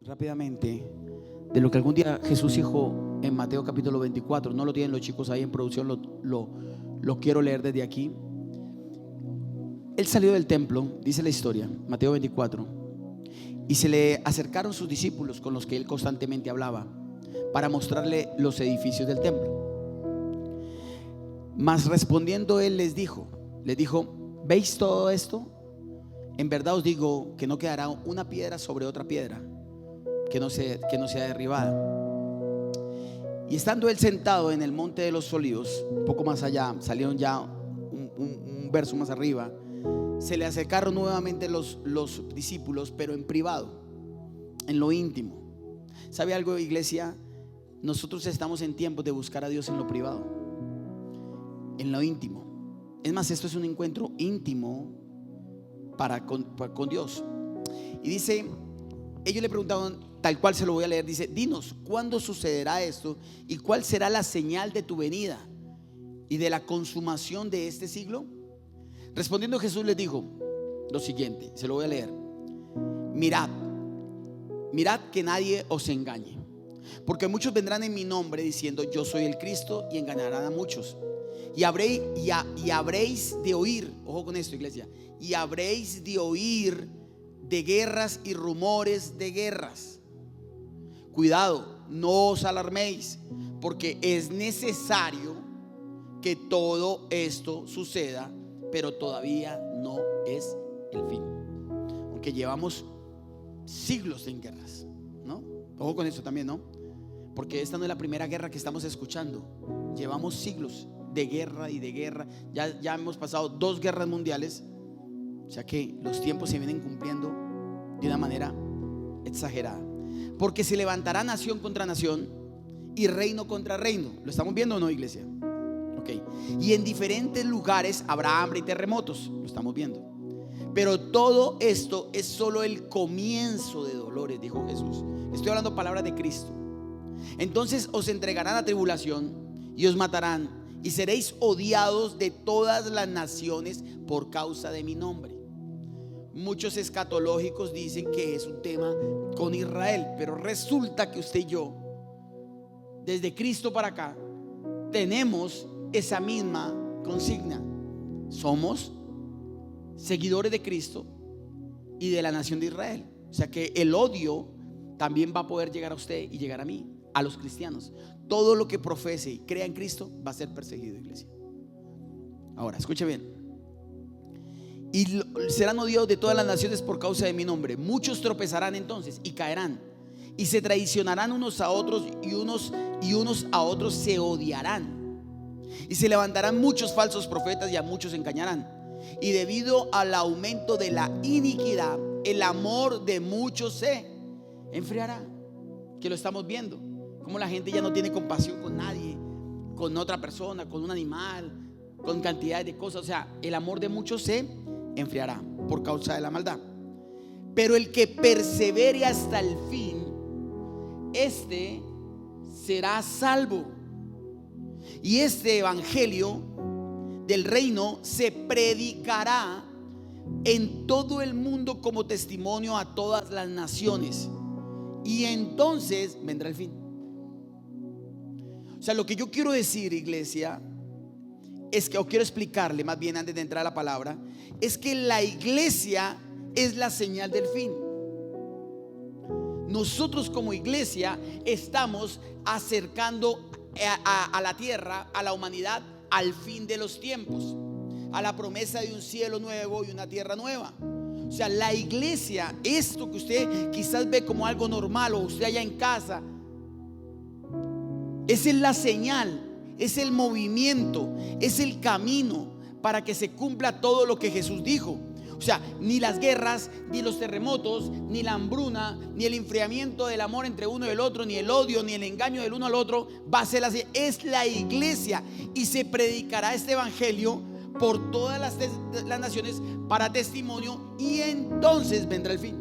rápidamente de lo que algún día Jesús dijo en Mateo capítulo 24. No lo tienen los chicos ahí en producción, lo quiero leer desde aquí. Él salió del templo, dice la historia, Mateo 24, y se le acercaron sus discípulos con los que él constantemente hablaba para mostrarle los edificios del templo. Mas respondiendo él les dijo, ¿veis todo esto? En verdad os digo que no quedará una piedra sobre otra piedra que no sea derribada. Y estando él sentado en el monte de los olivos, un poco más allá, salieron ya un verso más arriba, se le acercaron nuevamente los discípulos, pero en privado, en lo íntimo. ¿Sabe algo, iglesia? Nosotros estamos en tiempos de buscar a Dios en lo privado, en lo íntimo. Es más, esto es un encuentro íntimo con Dios. Y dice, ellos le preguntaron, tal cual se lo voy a leer, dice: dinos, ¿cuándo sucederá esto? ¿Y cuál será la señal de tu venida y de la consumación de este siglo? Respondiendo Jesús les dijo lo siguiente, se lo voy a leer: mirad que nadie os engañe, porque muchos vendrán en mi nombre diciendo yo soy el Cristo, y engañarán a muchos. Y habréis de oír, ojo con esto, iglesia, y habréis de oír de guerras y rumores de guerras. Cuidado, no os alarméis, porque es necesario que todo esto suceda, pero todavía no es el fin. Aunque llevamos siglos en guerras, ¿no? Ojo con eso también, ¿no? Porque esta no es la primera guerra que estamos escuchando. Llevamos siglos de guerra y de guerra. Ya hemos pasado 2 guerras mundiales. O sea que los tiempos se vienen cumpliendo de una manera exagerada. Porque se levantará nación contra nación y reino contra reino. ¿Lo estamos viendo o no, iglesia? Okay. Y en diferentes lugares habrá hambre y terremotos. Lo estamos viendo. Pero todo esto es solo el comienzo de dolores, dijo Jesús. Estoy hablando palabras de Cristo. Entonces os entregarán a tribulación y os matarán, y seréis odiados de todas las naciones por causa de mi nombre. Muchos escatológicos dicen que es un tema con Israel, pero resulta que usted y yo, desde Cristo para acá, tenemos esa misma consigna. Somos seguidores de Cristo y de la nación de Israel. O sea que el odio también va a poder llegar a usted y llegar a mí, a los cristianos. Todo lo que profese y crea en Cristo va a ser perseguido, iglesia. Ahora, escuche bien. Y serán odiados de todas las naciones por causa de mi nombre. Muchos tropezarán entonces y caerán, y se traicionarán unos a otros, y unos a otros se odiarán. Y se levantarán muchos falsos profetas y a muchos engañarán. Y debido al aumento de la iniquidad, el amor de muchos se enfriará. Que lo estamos viendo, como la gente ya no tiene compasión con nadie, con otra persona, con un animal, con cantidad de cosas. O sea, el amor de muchos se enfriará por causa de la maldad. Pero el que persevere hasta el fin, este será salvo. Y este evangelio del reino se predicará en todo el mundo como testimonio a todas las naciones, y entonces vendrá el fin. O sea, lo que yo quiero decir, iglesia, es que, o quiero explicarle más bien antes de entrar a la palabra, es que la iglesia es la señal del fin. Nosotros como iglesia estamos acercando a la tierra, a la humanidad, al fin de los tiempos, a la promesa de un cielo nuevo y una tierra nueva. O sea, la iglesia, esto que usted quizás ve como algo normal, o usted allá en casa, esa es la señal, es el movimiento, es el camino para que se cumpla todo lo que Jesús dijo. O sea, ni las guerras, ni los terremotos, ni la hambruna, ni el enfriamiento del amor entre uno y el otro, ni el odio, ni el engaño del uno al otro va a ser así. Es la iglesia, y se predicará este evangelio por todas las naciones para testimonio, y entonces vendrá el fin.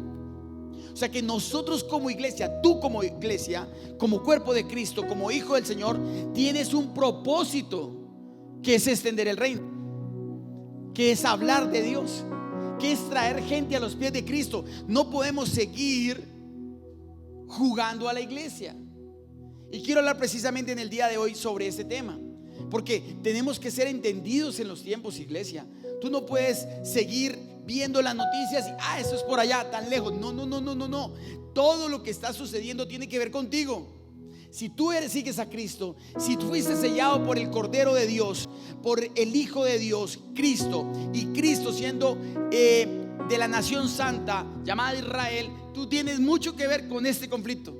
O sea que nosotros como iglesia, tú como iglesia, como cuerpo de Cristo, como hijo del Señor, tienes un propósito, que es extender el reino, que es hablar de Dios, que es traer gente a los pies de Cristo. No podemos seguir jugando a la iglesia. Y quiero hablar precisamente en el día de hoy sobre este tema, porque tenemos que ser entendidos en los tiempos, iglesia. Tú no puedes seguir viendo las noticias y eso es por allá, tan lejos. No. Todo lo que está sucediendo tiene que ver contigo. Si tú sigues a Cristo, si tú fuiste sellado por el Cordero de Dios, por el Hijo de Dios, Cristo, y Cristo siendo de la nación santa llamada Israel, tú tienes mucho que ver con este conflicto.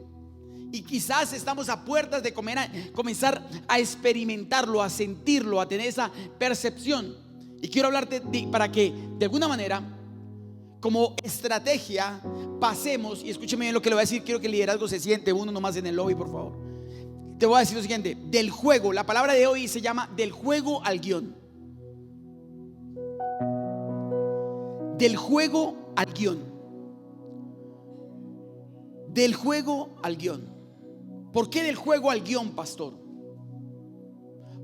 Y quizás estamos a puertas de comenzar a experimentarlo, a sentirlo, a tener esa percepción. Y quiero hablarte para que de alguna manera, como estrategia, pasemos. Y escúcheme bien lo que le voy a decir. Quiero que el liderazgo se siente uno nomás en el lobby, por favor. Te voy a decir lo siguiente: del juego, la palabra de hoy se llama del juego al guión. Del juego al guión. Del juego al guión. ¿Por qué del juego al guión, pastor?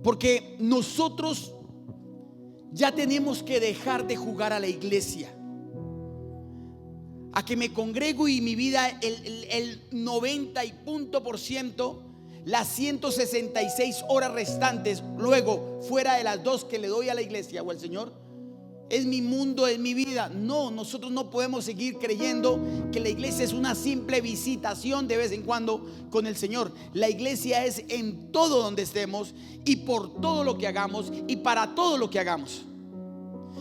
Porque nosotros ya tenemos que dejar de jugar a la iglesia, a que me congrego y mi vida el 90 y punto por ciento, las 166 horas restantes, luego fuera de las 2 que le doy a la iglesia o al Señor, es mi mundo, es mi vida. No, nosotros no podemos seguir creyendo que la iglesia es una simple visitación de vez en cuando con el Señor. La iglesia es en todo donde estemos y por todo lo que hagamos y para todo lo que hagamos.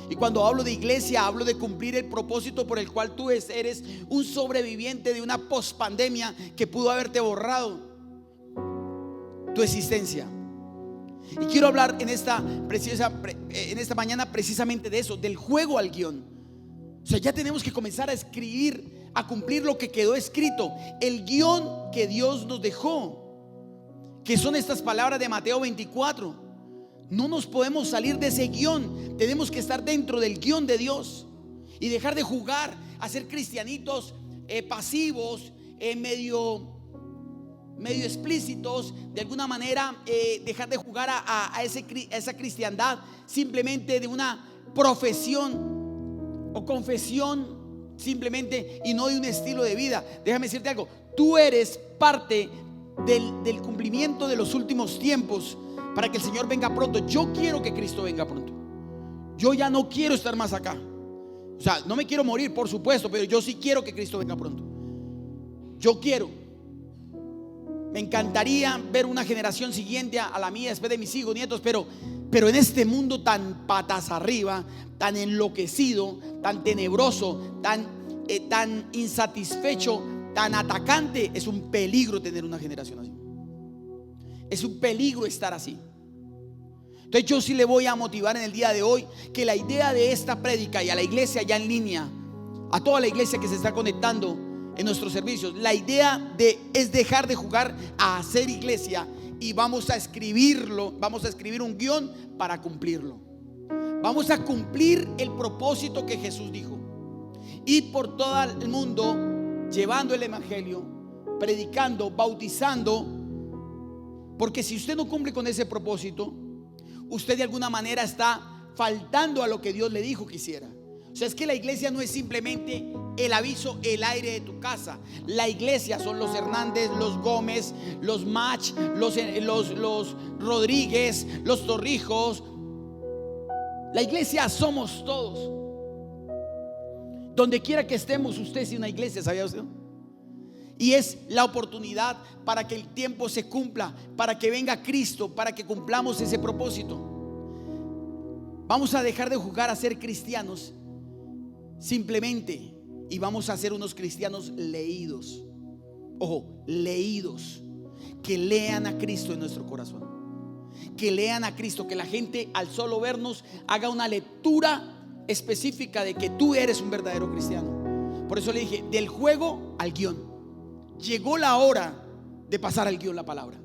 Y cuando hablo de iglesia, hablo de cumplir el propósito por el cual tú eres un sobreviviente de una pospandemia que pudo haberte borrado tu existencia. Y quiero hablar en esta mañana precisamente de eso, del juego al guión. O sea, ya tenemos que comenzar a escribir, a cumplir lo que quedó escrito, el guión que Dios nos dejó, que son estas palabras de Mateo 24. No nos podemos salir de ese guión. Tenemos que estar dentro del guión de Dios y dejar de jugar a ser cristianitos pasivos, medio explícitos, de alguna manera dejar de jugar a esa cristiandad simplemente de una profesión o confesión simplemente, y no de un estilo de vida. Déjame decirte algo: tú eres parte del cumplimiento de los últimos tiempos para que el Señor venga pronto. Yo quiero que Cristo venga pronto. Yo ya no quiero estar más acá. O sea, no me quiero morir, por supuesto, pero yo sí quiero que Cristo venga pronto. Yo quiero. Me encantaría ver una generación siguiente a la mía después de mis hijos, nietos, pero en este mundo tan patas arriba, tan enloquecido, tan tenebroso, tan insatisfecho, tan atacante, es un peligro tener una generación así. Es un peligro estar así. Entonces yo sí le voy a motivar en el día de hoy que la idea de esta prédica, y a la iglesia ya en línea, a toda la iglesia que se está conectando en nuestros servicios, la idea es dejar de jugar a hacer iglesia y vamos a escribirlo, vamos a escribir un guión para cumplirlo. Vamos a cumplir el propósito que Jesús dijo: ir por todo el mundo llevando el evangelio, predicando, bautizando. Porque si usted no cumple con ese propósito, usted de alguna manera está faltando a lo que Dios le dijo que hiciera. O sea, es que la iglesia no es simplemente el aviso, el aire de tu casa. La iglesia son los Hernández, los Gómez, los Mach, los Rodríguez, los Torrijos. La iglesia somos todos. Donde quiera que estemos, usted es una iglesia, ¿sabía usted? Y es la oportunidad para que el tiempo se cumpla, para que venga Cristo, para que cumplamos ese propósito. Vamos a dejar de jugar a ser cristianos simplemente, y vamos a ser unos cristianos leídos. Ojo, leídos, que lean a Cristo en nuestro corazón, que lean a Cristo, que la gente al solo vernos haga una lectura específica de que tú eres un verdadero cristiano. Por eso le dije, del juego al guión. Llegó la hora de pasar al guión, la palabra.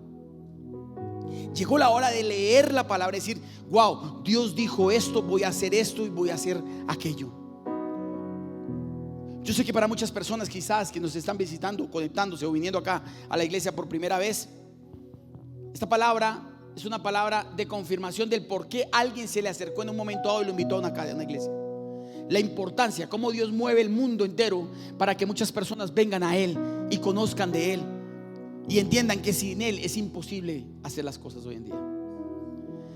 Llegó la hora de leer la palabra y decir: wow, Dios dijo esto, voy a hacer esto y voy a hacer aquello. Yo sé que para muchas personas quizás que nos están visitando, conectándose o viniendo acá a la iglesia por primera vez, esta palabra es una palabra de confirmación del por qué alguien se le acercó en un momento dado y lo invitó a una iglesia. la importancia, cómo Dios mueve el mundo entero para que muchas personas vengan a Él y conozcan de Él y entiendan que sin Él es imposible hacer las cosas hoy en día.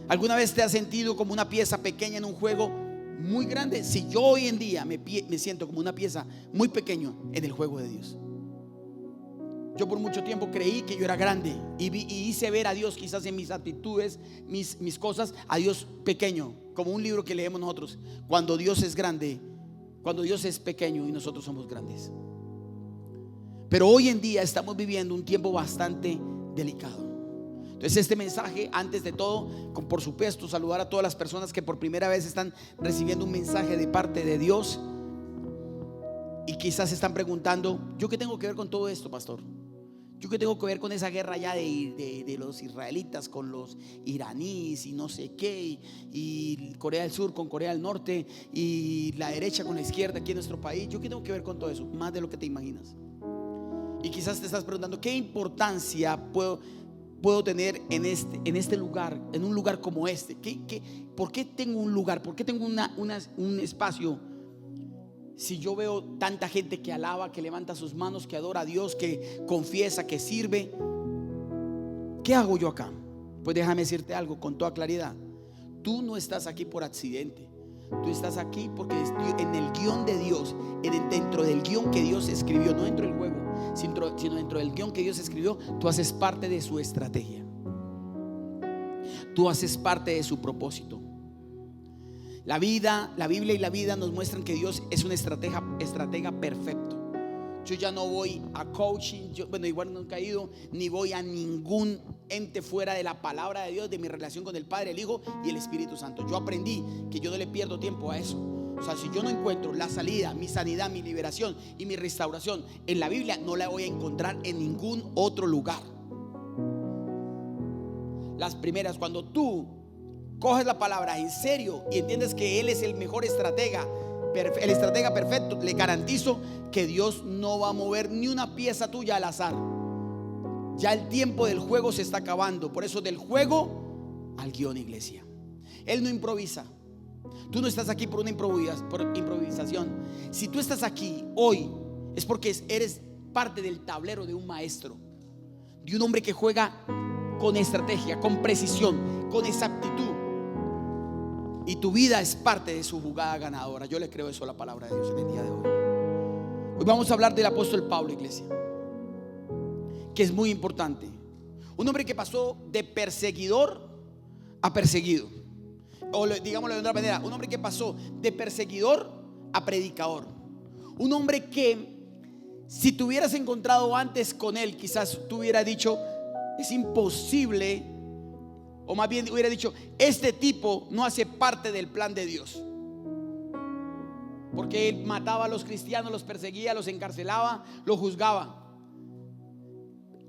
¿Alguna vez te has sentido como una pieza pequeña en un juego muy grande? Si yo hoy en día me siento como una pieza muy pequeña en el juego de Dios. Yo por mucho tiempo creí que yo era grande y hice ver a Dios quizás en mis actitudes, mis cosas, a Dios pequeño, como un libro que leemos nosotros. Cuando Dios es grande, cuando Dios es pequeño y nosotros somos grandes. Pero hoy en día estamos viviendo un tiempo bastante delicado. Entonces este mensaje, antes de todo, por supuesto, saludar a todas las personas que por primera vez están recibiendo un mensaje de parte de Dios y quizás se están preguntando: ¿yo qué tengo que ver con todo esto, pastor? ¿Yo qué tengo que ver con esa guerra ya de los israelitas con los iraníes y no sé qué, y Corea del Sur con Corea del Norte y la derecha con la izquierda aquí en nuestro país? ¿Yo qué tengo que ver con todo eso? Más de lo que te imaginas. Y quizás te estás preguntando: ¿qué importancia puedo tener en este lugar, en un lugar como este? ¿Por qué tengo un lugar? ¿Por qué tengo un espacio? Si yo veo tanta gente que alaba, que levanta sus manos, que adora a Dios, que confiesa, que sirve, ¿qué hago yo acá? Pues déjame decirte algo con toda claridad: tú no estás aquí por accidente. Tú estás aquí porque en el guión de Dios, dentro del guión que Dios escribió, no dentro del juego, sino dentro del guión que Dios escribió, tú haces parte de su estrategia. Tú haces parte de su propósito. La Biblia y la vida nos muestran que Dios es un estratega perfecto. Yo ya no voy a coaching, igual nunca he ido, ni voy a ningún ente fuera de la palabra de Dios, de mi relación con el Padre, el Hijo y el Espíritu Santo. Yo aprendí que yo no le pierdo tiempo a eso. O sea, si yo no encuentro la salida, mi sanidad, mi liberación y mi restauración en la Biblia, no la voy a encontrar en ningún otro lugar. Las primeras, cuando tú coges la palabra en serio y entiendes que Él es el mejor estratega, el estratega perfecto, le garantizo que Dios no va a mover ni una pieza tuya al azar. Ya el tiempo del juego se está acabando. Por eso, del juego al guión, iglesia. Él no improvisa. Tú no estás aquí por una improvisación. Si tú estás aquí hoy, es porque eres parte del tablero de un maestro, de un hombre que juega con estrategia, con precisión, con exactitud. Y tu vida es parte de su jugada ganadora. Yo le creo eso a la palabra de Dios en el día de hoy. Hoy vamos a hablar del apóstol Pablo, iglesia, que es muy importante. Un hombre que pasó de perseguidor a perseguido. O digámoslo de otra manera: un hombre que pasó de perseguidor a predicador. Un hombre que, si te hubieras encontrado antes con él, quizás tú hubieras dicho: es imposible. O más bien hubiera dicho: este tipo no hace parte del plan de Dios, porque él mataba a los cristianos, los perseguía, los encarcelaba, los juzgaba.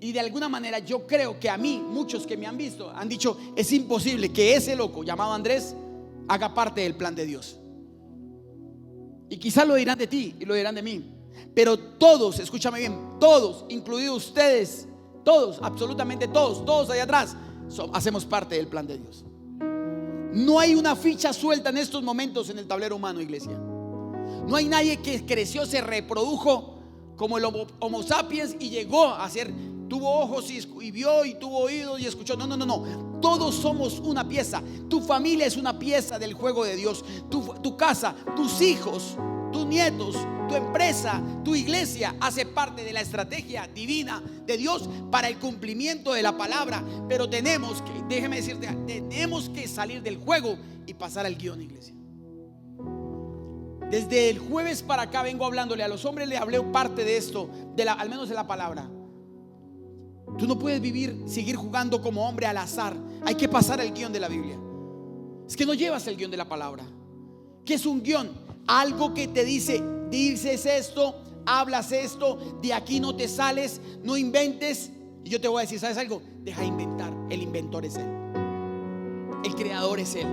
Y de alguna manera yo creo que a mí, muchos que me han visto han dicho: es imposible que ese loco llamado Andrés haga parte del plan de Dios. Y quizás lo dirán de ti y lo dirán de mí, pero todos, escúchame bien, todos, incluidos ustedes, todos, absolutamente todos allá atrás, hacemos parte del plan de Dios. No hay una ficha suelta en estos momentos en el tablero humano, iglesia. No hay nadie que creció, se reprodujo como el Homo sapiens y llegó a ser, tuvo ojos y vio, y tuvo oídos y escuchó. No. Todos somos una pieza. Tu familia es una pieza del juego de Dios. Tu casa, tus hijos, tus nietos, tu empresa, tu iglesia hace parte de la estrategia divina de Dios para el cumplimiento de la palabra. Pero tenemos que salir del juego y pasar al guión, iglesia. Desde el jueves para acá vengo hablándole a los hombres, le hablé parte de esto, al menos de la palabra. Tú no puedes seguir jugando como hombre al azar. Hay que pasar el guión de la Biblia. Es que no llevas el guión de la palabra. ¿Qué es un guión? Algo que te dice: dices esto, hablas esto, de aquí no te sales, no inventes. Y yo te voy a decir: ¿sabes algo? Deja de inventar. El inventor es Él. El creador es Él.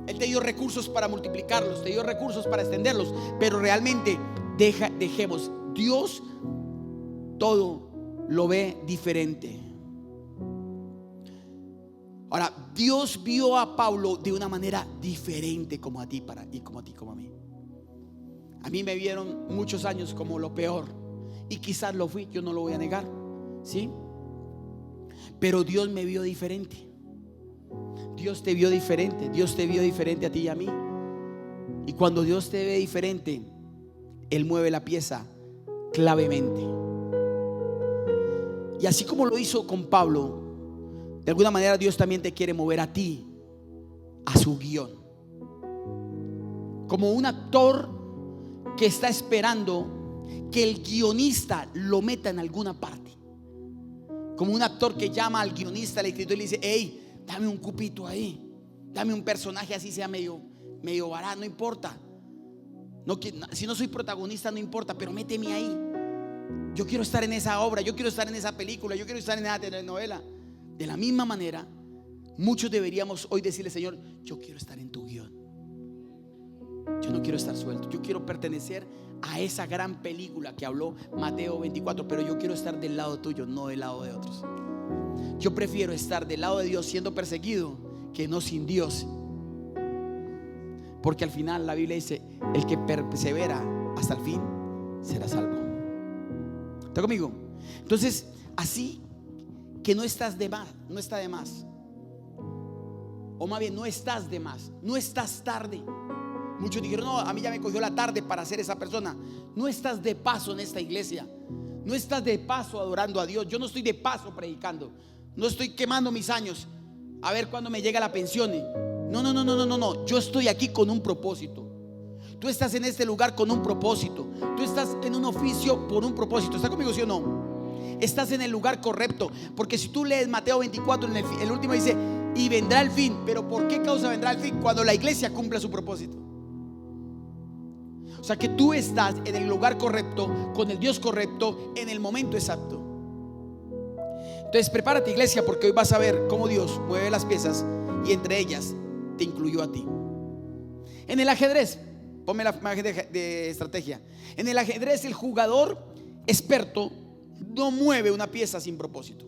Él te dio recursos para multiplicarlos, te dio recursos para extenderlos, pero realmente dejemos. Dios todo lo ve diferente. Ahora, Dios vio a Pablo de una manera diferente como a ti, como a mí. A mí me vieron muchos años como lo peor, y quizás lo fui, yo no lo voy a negar, ¿sí? Pero Dios me vio diferente. Dios te vio diferente. Dios te vio diferente a ti y a mí. Y cuando Dios te ve diferente, Él mueve la pieza clavemente. Y así como lo hizo con Pablo, de alguna manera Dios también te quiere mover a ti a su guión. Como un actor que está esperando que el guionista lo meta en alguna parte. Como un actor que llama al guionista, al escritor, y le dice: hey, dame un cupito ahí, dame un personaje así sea medio barato, no importa. No, si no soy protagonista no importa, pero méteme ahí. Yo quiero estar en esa obra, yo quiero estar en esa película, yo quiero estar en esa telenovela. De la misma manera, muchos deberíamos hoy decirle: Señor, yo quiero estar en tu guión. Yo no quiero estar suelto, yo quiero pertenecer a esa gran película que habló Mateo 24, pero yo quiero estar del lado tuyo, no del lado de otros. Yo prefiero estar del lado de Dios siendo perseguido que no sin Dios, porque al final la Biblia dice: el que persevera hasta el fin será salvo. ¿Está conmigo? Entonces, así que no estás de más, no está de más, o más bien no estás de más, no estás tarde. Muchos dijeron: no, a mí ya me cogió la tarde para ser esa persona. No estás de paso en esta iglesia, no estás de paso adorando a Dios. Yo no estoy de paso predicando, no estoy quemando mis años a ver cuándo me llega la pensión. No, yo estoy aquí con un propósito. Tú estás en este lugar con un propósito. Tú estás en un oficio por un propósito. ¿Está conmigo, sí o no? Estás en el lugar correcto, porque si tú lees Mateo 24, en el último dice: y vendrá el fin. Pero ¿por qué causa vendrá el fin? Cuando la iglesia cumpla su propósito. O sea que tú estás en el lugar correcto, con el Dios correcto, en el momento exacto. Entonces prepárate, iglesia, porque hoy vas a ver cómo Dios mueve las piezas y entre ellas te incluyó a ti. En el ajedrez, ponme la imagen de estrategia. En el ajedrez, el jugador experto no mueve una pieza sin propósito.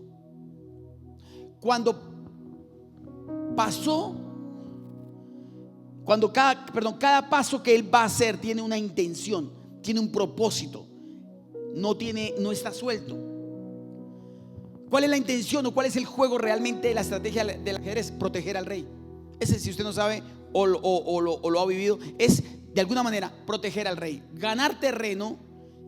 Cada paso que él va a hacer tiene una intención, tiene un propósito. No está suelto. ¿Cuál es la intención o cuál es el juego realmente de la estrategia del ajedrez? Proteger al rey. Ese, si usted no sabe o lo ha vivido, es de alguna manera proteger al rey, ganar terreno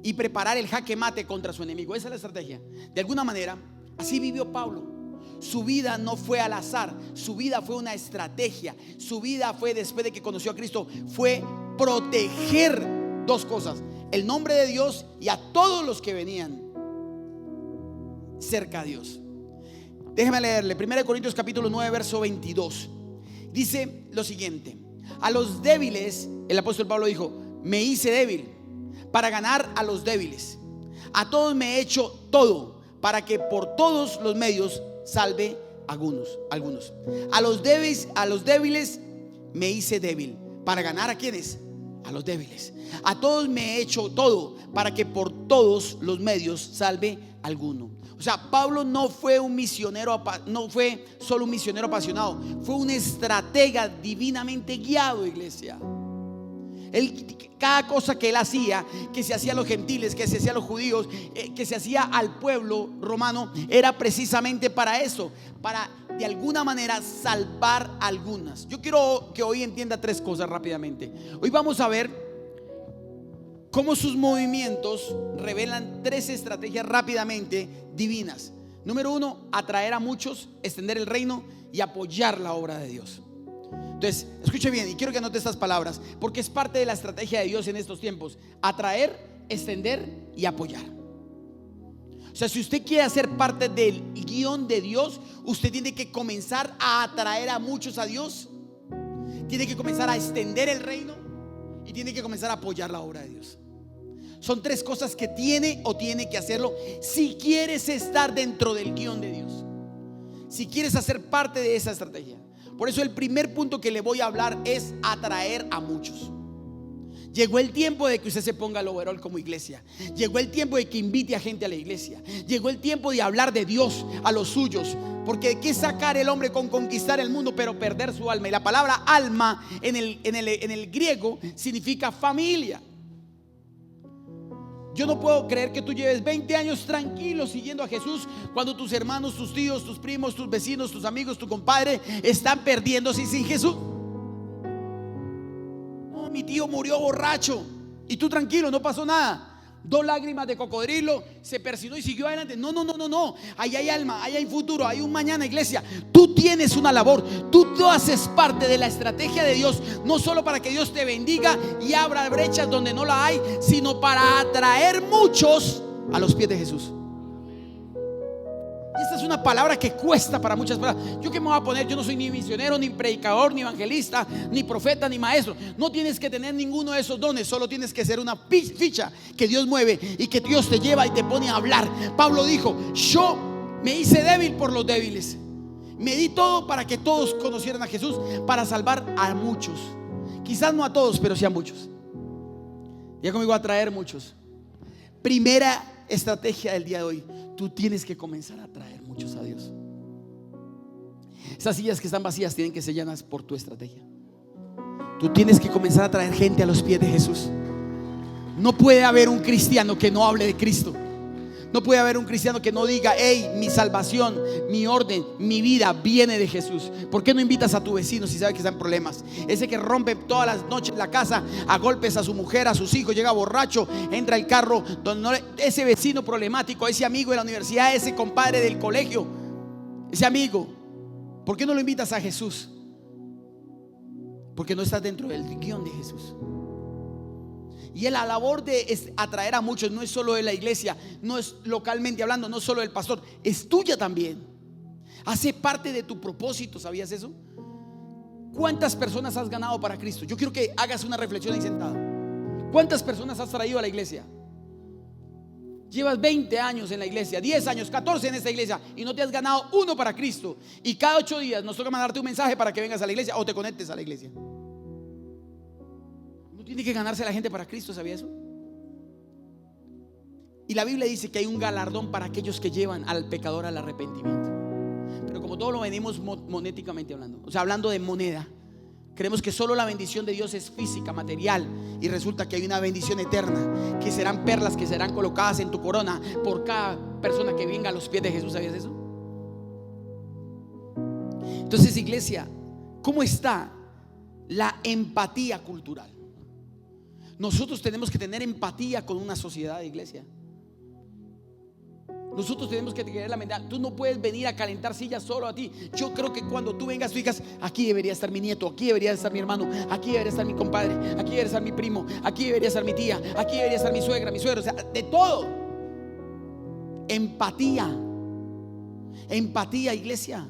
y preparar el jaque mate contra su enemigo. Esa es la estrategia. De alguna manera, así vivió Pablo. Su vida no fue al azar, su vida fue una estrategia. Su vida fue, después de que conoció a Cristo, fue proteger dos cosas: el nombre de Dios y a todos los que venían cerca a Dios. Déjeme leerle 1 Corintios capítulo 9 verso 22. Dice lo siguiente: a los débiles, el apóstol Pablo dijo: me hice débil para ganar a los débiles. A todos me he hecho todo, para que por todos los medios salve algunos. A los débiles me hice débil para ganar a quienes, a los débiles. A todos me he hecho todo, para que por todos los medios salve alguno. O sea, Pablo no fue un misionero, no fue solo un misionero apasionado, fue un estratega divinamente guiado, iglesia. Cada cosa que él hacía, que se hacía a los gentiles, que se hacía a los judíos, que se hacía al pueblo romano, era precisamente para eso, para de alguna manera salvar algunas. Yo quiero que hoy entienda tres cosas rápidamente. Hoy vamos a ver cómo sus movimientos revelan tres estrategias rápidamente divinas. Número uno: atraer a muchos, extender el reino y apoyar la obra de Dios. Entonces, escuche bien y quiero que anote estas palabras, porque es parte de la estrategia de Dios en estos tiempos: atraer, extender y apoyar. O sea, si usted quiere hacer parte del guión de Dios, usted tiene que comenzar a atraer a muchos a Dios, tiene que comenzar a extender el reino y tiene que comenzar a apoyar la obra de Dios. Son tres cosas que tiene que hacerlo si quieres estar dentro del guión de Dios, si quieres hacer parte de esa estrategia. Por eso el primer punto que le voy a hablar es atraer a muchos. Llegó el tiempo de que usted se ponga el overol como iglesia. Llegó el tiempo de que invite a gente a la iglesia. Llegó el tiempo de hablar de Dios a los suyos. Porque ¿de qué sacar el hombre con conquistar el mundo pero perder su alma? Y la palabra alma en el griego significa familia. Yo no puedo creer que tú lleves 20 años tranquilo siguiendo a Jesús cuando tus hermanos, tus tíos, tus primos, tus vecinos, tus amigos, tu compadre están perdiéndose sin Jesús. No, mi tío murió borracho y tú tranquilo, no pasó nada. 2 lágrimas de cocodrilo, se persinó y siguió adelante. No. Ahí hay alma, ahí hay futuro, hay un mañana, iglesia. Tú tienes una labor, tú haces parte de la estrategia de Dios, no solo para que Dios te bendiga y abra brechas donde no la hay, sino para atraer muchos a los pies de Jesús. Esta es una palabra que cuesta para muchas personas. ¿Yo qué me voy a poner? Yo no soy ni misionero, ni predicador, ni evangelista, ni profeta, ni maestro. No tienes que tener ninguno de esos dones. Solo tienes que ser una ficha que Dios mueve y que Dios te lleva y te pone a hablar. Pablo dijo: yo me hice débil por los débiles. Me di todo para que todos conocieran a Jesús, para salvar a muchos. Quizás no a todos, pero sí a muchos. Ya conmigo, a traer muchos. Primera estrategia del día de hoy: tú tienes que comenzar a traer muchos a Dios. Esas sillas que están vacías tienen que ser llenas por tu estrategia. Tú tienes que comenzar a traer gente a los pies de Jesús. No puede haber un cristiano que no hable de Cristo. No puede haber un cristiano que no diga: hey, mi salvación, mi orden, mi vida viene de Jesús. ¿Por qué no invitas a tu vecino si sabe que está en problemas? Ese que rompe todas las noches la casa a golpes a su mujer, a sus hijos, llega borracho, entra al carro donde no ese vecino problemático, ese amigo de la universidad, ese compadre del colegio, ese amigo. ¿Por qué no lo invitas a Jesús? Porque no estás dentro del guión de Jesús. Y la labor de atraer a muchos no es solo de la iglesia, no es localmente hablando, no es solo del pastor, es tuya también. Hace parte de tu propósito, ¿sabías eso? ¿Cuántas personas has ganado para Cristo? Yo quiero que hagas una reflexión ahí sentado. ¿Cuántas personas has traído a la iglesia? Llevas 20 años en la iglesia, 10 años, 14 en esta iglesia, y no te has ganado uno para Cristo. Y cada 8 días nos toca mandarte un mensaje para que vengas a la iglesia o te conectes a la iglesia. Tiene que ganarse la gente para Cristo, ¿sabía eso? Y la Biblia dice que hay un galardón para aquellos que llevan al pecador al arrepentimiento. Pero como todo lo venimos monéticamente hablando, o sea, hablando de moneda, creemos que solo la bendición de Dios es física, material, y resulta que hay una bendición eterna, que serán perlas que serán colocadas en tu corona por cada persona que venga a los pies de Jesús. ¿Sabías eso? Entonces, iglesia, ¿cómo está la empatía cultural? Nosotros tenemos que tener empatía con una sociedad, de iglesia. Nosotros tenemos que tener la mente. Tú no puedes venir a calentar sillas solo a ti. Yo creo que cuando tú vengas, tú digas: aquí debería estar mi nieto, aquí debería estar mi hermano, aquí debería estar mi compadre, aquí debería estar mi primo, aquí debería estar mi tía, aquí debería estar mi suegra, mi suegro. O sea, de todo. Empatía. Empatía, iglesia.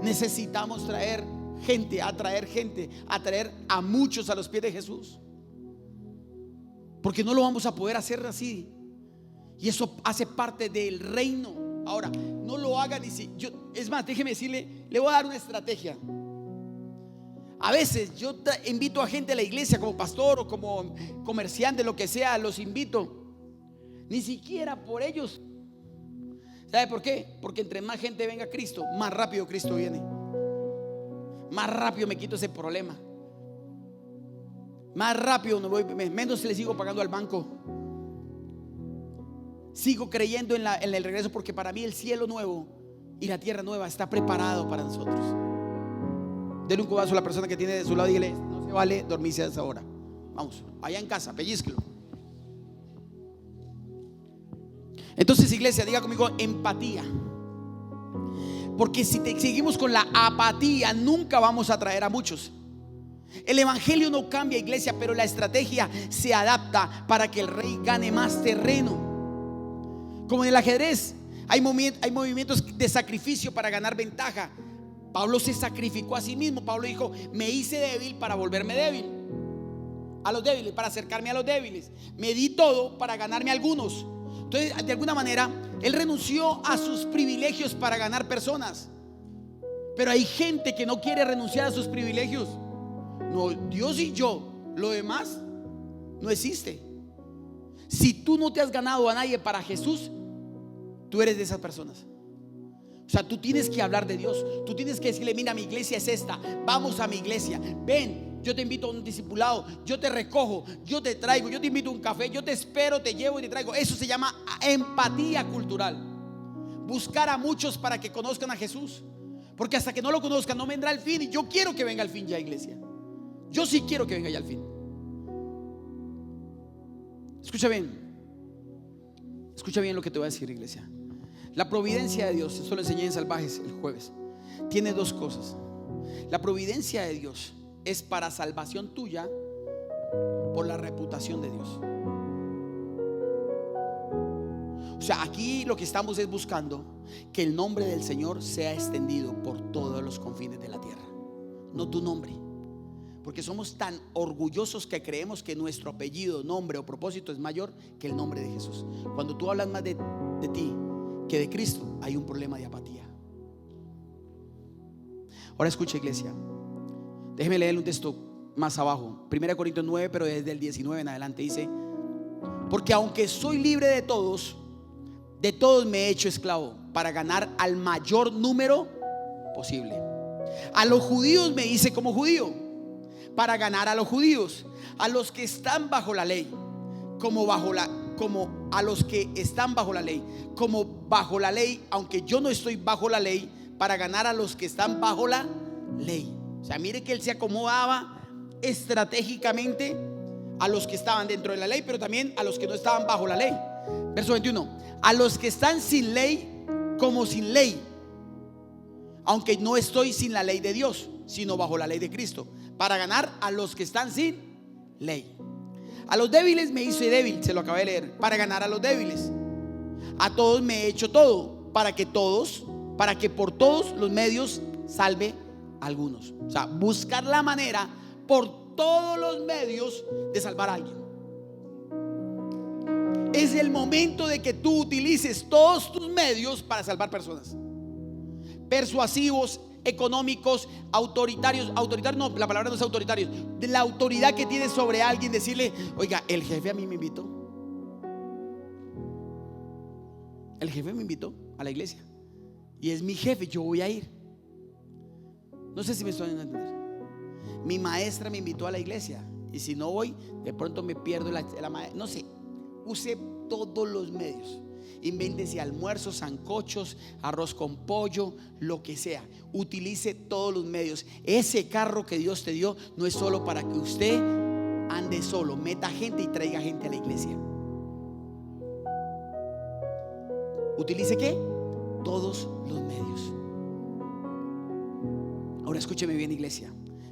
Necesitamos traer gente, atraer a muchos a los pies de Jesús. Porque no lo vamos a poder hacer así. Y eso hace parte del reino. Ahora, no lo hagan. Es más, déjeme decirle, le voy a dar una estrategia. A veces yo invito a gente a la iglesia como pastor o como comerciante, lo que sea, los invito. Ni siquiera por ellos. ¿Sabe por qué? Porque entre más gente venga a Cristo, más rápido Cristo viene. Más rápido me quito ese problema. Más rápido menos le sigo pagando al banco. Sigo creyendo en el regreso, porque para mí el cielo nuevo y la tierra nueva está preparado para nosotros. Denle un codazo a la persona que tiene de su lado y dígale: no se vale dormirse a esa hora. Vamos, allá en casa, pellizquelo. Entonces, iglesia, diga conmigo: empatía. Porque si seguimos con la apatía, nunca vamos a atraer a muchos. El evangelio no cambia, iglesia, pero la estrategia se adapta para que el rey gane más terreno. Como en el ajedrez, hay movimientos de sacrificio para ganar ventaja. Pablo se sacrificó a sí mismo. Pablo dijo: me hice débil para volverme débil a los débiles, para acercarme a los débiles. Me di todo para ganarme a algunos. Entonces, de alguna manera, él renunció a sus privilegios para ganar personas. Pero hay gente que no quiere renunciar a sus privilegios. No, Dios y yo, lo demás No existe. Si tú no te has ganado a nadie para Jesús, tú eres de esas personas. O sea, tú tienes que hablar de Dios. Tú tienes que decirle: mira, mi iglesia es esta, vamos a mi iglesia, ven, yo te invito a un discipulado, yo te recojo, yo te traigo, yo te invito a un café, yo te espero, te llevo y te traigo. Eso se llama empatía cultural. Buscar a muchos para que conozcan a Jesús, porque hasta que no lo conozcan no vendrá el fin. Y yo quiero que venga el fin ya, iglesia. Yo sí quiero que venga ya el fin. Escucha bien lo que te voy a decir, iglesia. La providencia de Dios, esto lo enseñé en Salvajes el jueves, tiene dos cosas. La providencia de Dios es para salvación tuya por la reputación de Dios. O sea, aquí lo que estamos es buscando que el nombre del Señor sea extendido por todos los confines de la tierra, no tu nombre. Porque somos tan orgullosos que creemos que nuestro apellido, nombre o propósito es mayor que el nombre de Jesús. Cuando tú hablas más de ti que de Cristo, hay un problema de apatía. Ahora escucha, iglesia, déjeme leer un texto más abajo, 1 Corintios 9, pero desde el 19 en adelante dice: porque aunque soy libre de todos me he hecho esclavo para ganar al mayor número posible. A los judíos me hice como judío para ganar a los judíos. A los que están bajo la ley, como a los que están bajo la ley, como bajo la ley, aunque yo no estoy bajo la ley, para ganar a los que están bajo la ley. O sea, mire que él se acomodaba estratégicamente a los que estaban dentro de la ley, pero también a los que no estaban bajo la ley. Verso 21: a los que están sin ley, como sin ley, aunque no estoy sin la ley de Dios, sino bajo la ley de Cristo, para ganar a los que están sin ley. A los débiles me hice débil, se lo acabé de leer, para ganar a los débiles. A todos me he hecho todo, para que por todos los medios salve a algunos. O sea, buscar la manera por todos los medios de salvar a alguien. Es el momento de que tú utilices todos tus medios para salvar personas. Persuasivos, económicos, autoritarios no, la palabra no es autoritarios, de la autoridad que tienes sobre alguien. Decirle: oiga, el jefe a mí me invitó. El jefe me invitó a la iglesia y es mi jefe, yo voy a ir. No sé si me estoy entendiendo. Mi maestra me invitó a la iglesia y si no voy, de pronto me pierdo la maestra. No sé, use todos los medios. Invéntese almuerzos, sancochos, arroz con pollo, lo que sea. Utilice todos los medios. Ese carro que Dios te dio no es solo para que usted ande solo. Meta gente y traiga gente a la iglesia. Utilice ¿qué? Todos los medios. Ahora escúcheme bien, iglesia.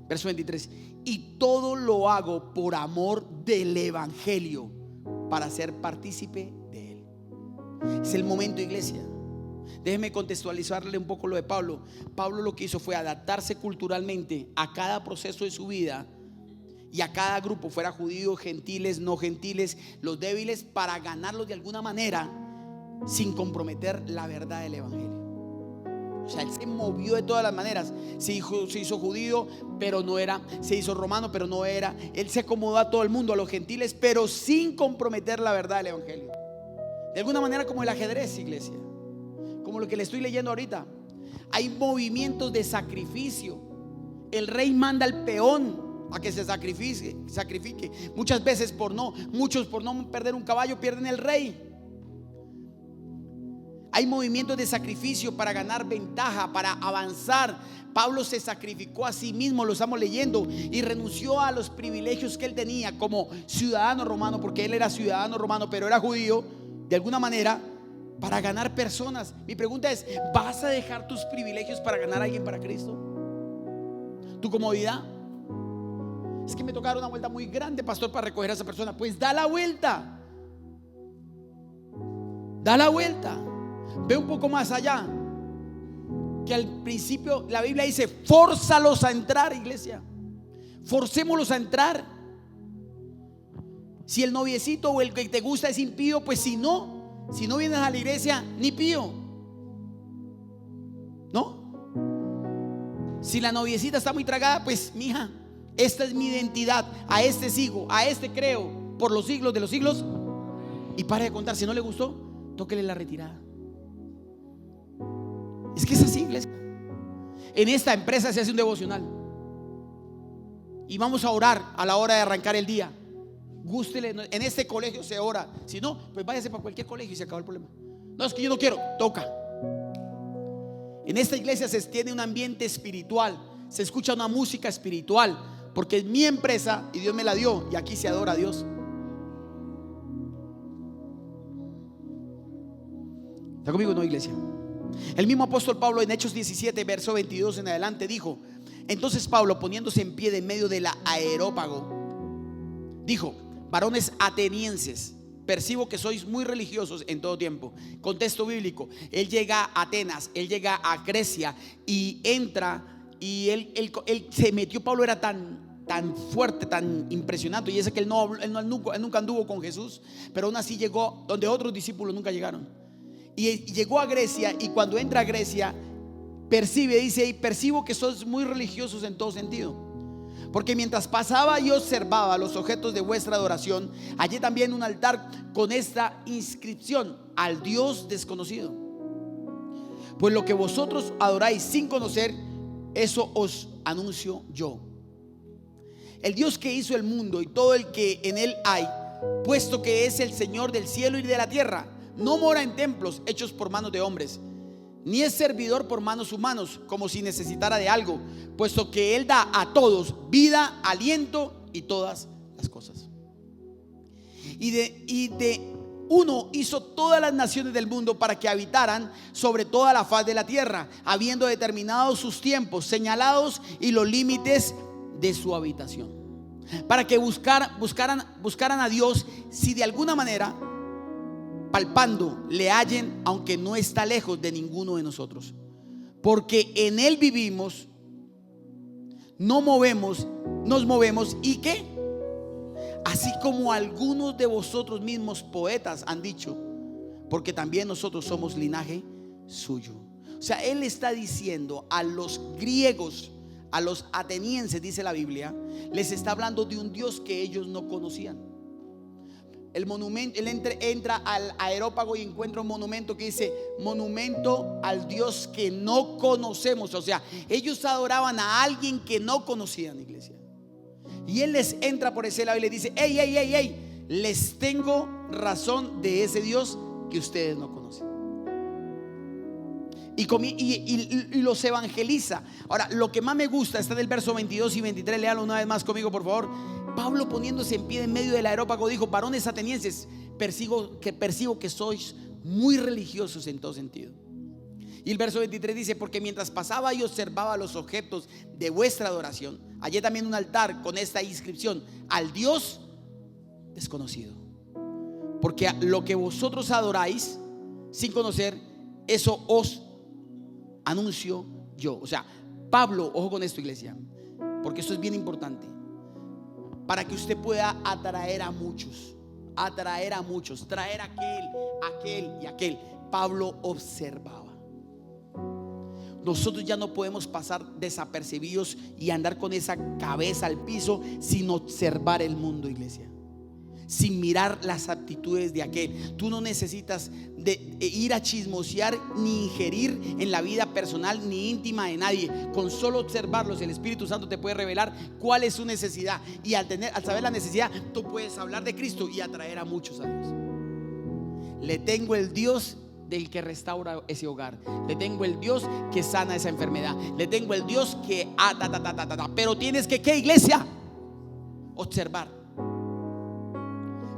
Verso 23: y todo lo hago por amor del evangelio, para ser partícipe de él. Es el momento, iglesia. Déjeme contextualizarle un poco lo de Pablo. Pablo lo que hizo fue adaptarse culturalmente a cada proceso de su vida y a cada grupo, fuera judíos, gentiles, no gentiles, los débiles, para ganarlos de alguna manera sin comprometer la verdad del evangelio. O sea, él se movió de todas las maneras. Se hizo judío, pero no era. Se hizo romano, pero no era. Él se acomodó a todo el mundo, a los gentiles, pero sin comprometer la verdad del evangelio. De alguna manera como el ajedrez, iglesia, como lo que le estoy leyendo ahorita. Hay movimientos de sacrificio. El rey manda al peón a que se sacrifique. Muchas veces muchos por no perder un caballo pierden el rey. Hay movimientos de sacrificio para ganar ventaja, para avanzar. Pablo se sacrificó a sí mismo, lo estamos leyendo, y renunció a los privilegios que él tenía como ciudadano romano, porque él era ciudadano romano, pero era judío, de alguna manera, para ganar personas. Mi pregunta es: ¿vas a dejar tus privilegios para ganar a alguien para Cristo? ¿Tu comodidad? Es que me toca dar una vuelta muy grande, pastor, para recoger a esa persona. Pues da la vuelta. Da la vuelta. Ve un poco más allá. Que al principio la Biblia dice: fórzalos a entrar, iglesia. Forcémoslos a entrar. Si el noviecito o el que te gusta es impío, pues si no vienes a la iglesia, ni pío. ¿No? Si la noviecita está muy tragada, pues mija, esta es mi identidad, a este sigo, a este creo. por los siglos de los siglos. Y pare de contar. Si no le gustó, tóquele la retirada. Es que es así, iglesia. En esta empresa se hace un devocional y vamos a orar a la hora de arrancar el día. Gústele. En este colegio se ora. Si no, pues váyase para cualquier colegio y se acabó el problema. No, es que yo no quiero. Toca. En esta iglesia se tiene un ambiente espiritual, se escucha una música espiritual, porque es mi empresa y Dios me la dio, y aquí se adora a Dios. ¿Está conmigo o no, iglesia? El mismo apóstol Pablo en Hechos 17, verso 22 en adelante dijo: entonces Pablo, poniéndose en pie de en medio del Areópago, dijo: varones atenienses, percibo que sois muy religiosos en todo tiempo. Contexto bíblico: él llega a Atenas, él llega a Grecia y entra, y él se metió. Pablo era tan fuerte, tan impresionante, y es que él nunca anduvo con Jesús, pero aún así llegó donde otros discípulos nunca llegaron. Y llegó a Grecia, y cuando entra a Grecia dice: y percibo que sois muy religiosos en todo sentido, porque mientras pasaba y observaba los objetos de vuestra adoración, hallé también un altar con esta inscripción: al Dios desconocido. Pues lo que vosotros adoráis sin conocer, eso os anuncio yo. El Dios que hizo el mundo y todo el que en él hay, puesto que es el Señor del cielo y de la tierra, no mora en templos hechos por manos de hombres, ni es servidor por manos humanos, como si necesitara de algo, puesto que él da a todos vida, aliento y todas las cosas. Y de uno hizo todas las naciones del mundo para que habitaran sobre toda la faz de la tierra, habiendo determinado sus tiempos señalados y los límites de su habitación, para que buscaran a Dios, si de alguna manera palpando le hallen, aunque no está lejos de ninguno de nosotros, porque en él vivimos, nos movemos y ¿qué? Así como algunos de vosotros mismos poetas han dicho, porque también nosotros somos linaje suyo. O sea, él está diciendo a los griegos, a los atenienses, dice la Biblia, les está hablando de un Dios que ellos no conocían. El monumento, él entra al Areópago y encuentra un monumento que dice: monumento al Dios que no conocemos. O sea, ellos adoraban a alguien que no conocían, iglesia. Y él les entra por ese lado y les dice: hey, les tengo razón de ese Dios que ustedes no conocen. Y los evangeliza. Ahora, lo que más me gusta está del verso 22 y 23. Léalo una vez más conmigo, por favor. Pablo, poniéndose en pie en medio del Areópago, dijo: varones atenienses, percibo que sois muy religiosos en todo sentido. Y el verso 23 dice: porque mientras pasaba y observaba los objetos de vuestra adoración, hallé también un altar con esta inscripción: al Dios desconocido. Porque lo que vosotros adoráis sin conocer, eso os anuncio yo. O sea, Pablo, ojo con esto, iglesia, porque esto es bien importante, para que usted pueda atraer a muchos, traer aquel y aquel. Pablo observaba. Nosotros ya no podemos pasar desapercibidos y andar con esa cabeza al piso sin observar el mundo, iglesia, sin mirar las actitudes de aquel. Tú no necesitas de ir a chismosear ni ingerir en la vida personal ni íntima de nadie. Con solo observarlos, el Espíritu Santo te puede revelar cuál es su necesidad, y al saber la necesidad, tú puedes hablar de Cristo y atraer a muchos a Dios. Le tengo el Dios del que restaura ese hogar, le tengo el Dios que sana esa enfermedad, le tengo el Dios que pero tienes que, ¿qué, iglesia? Observar.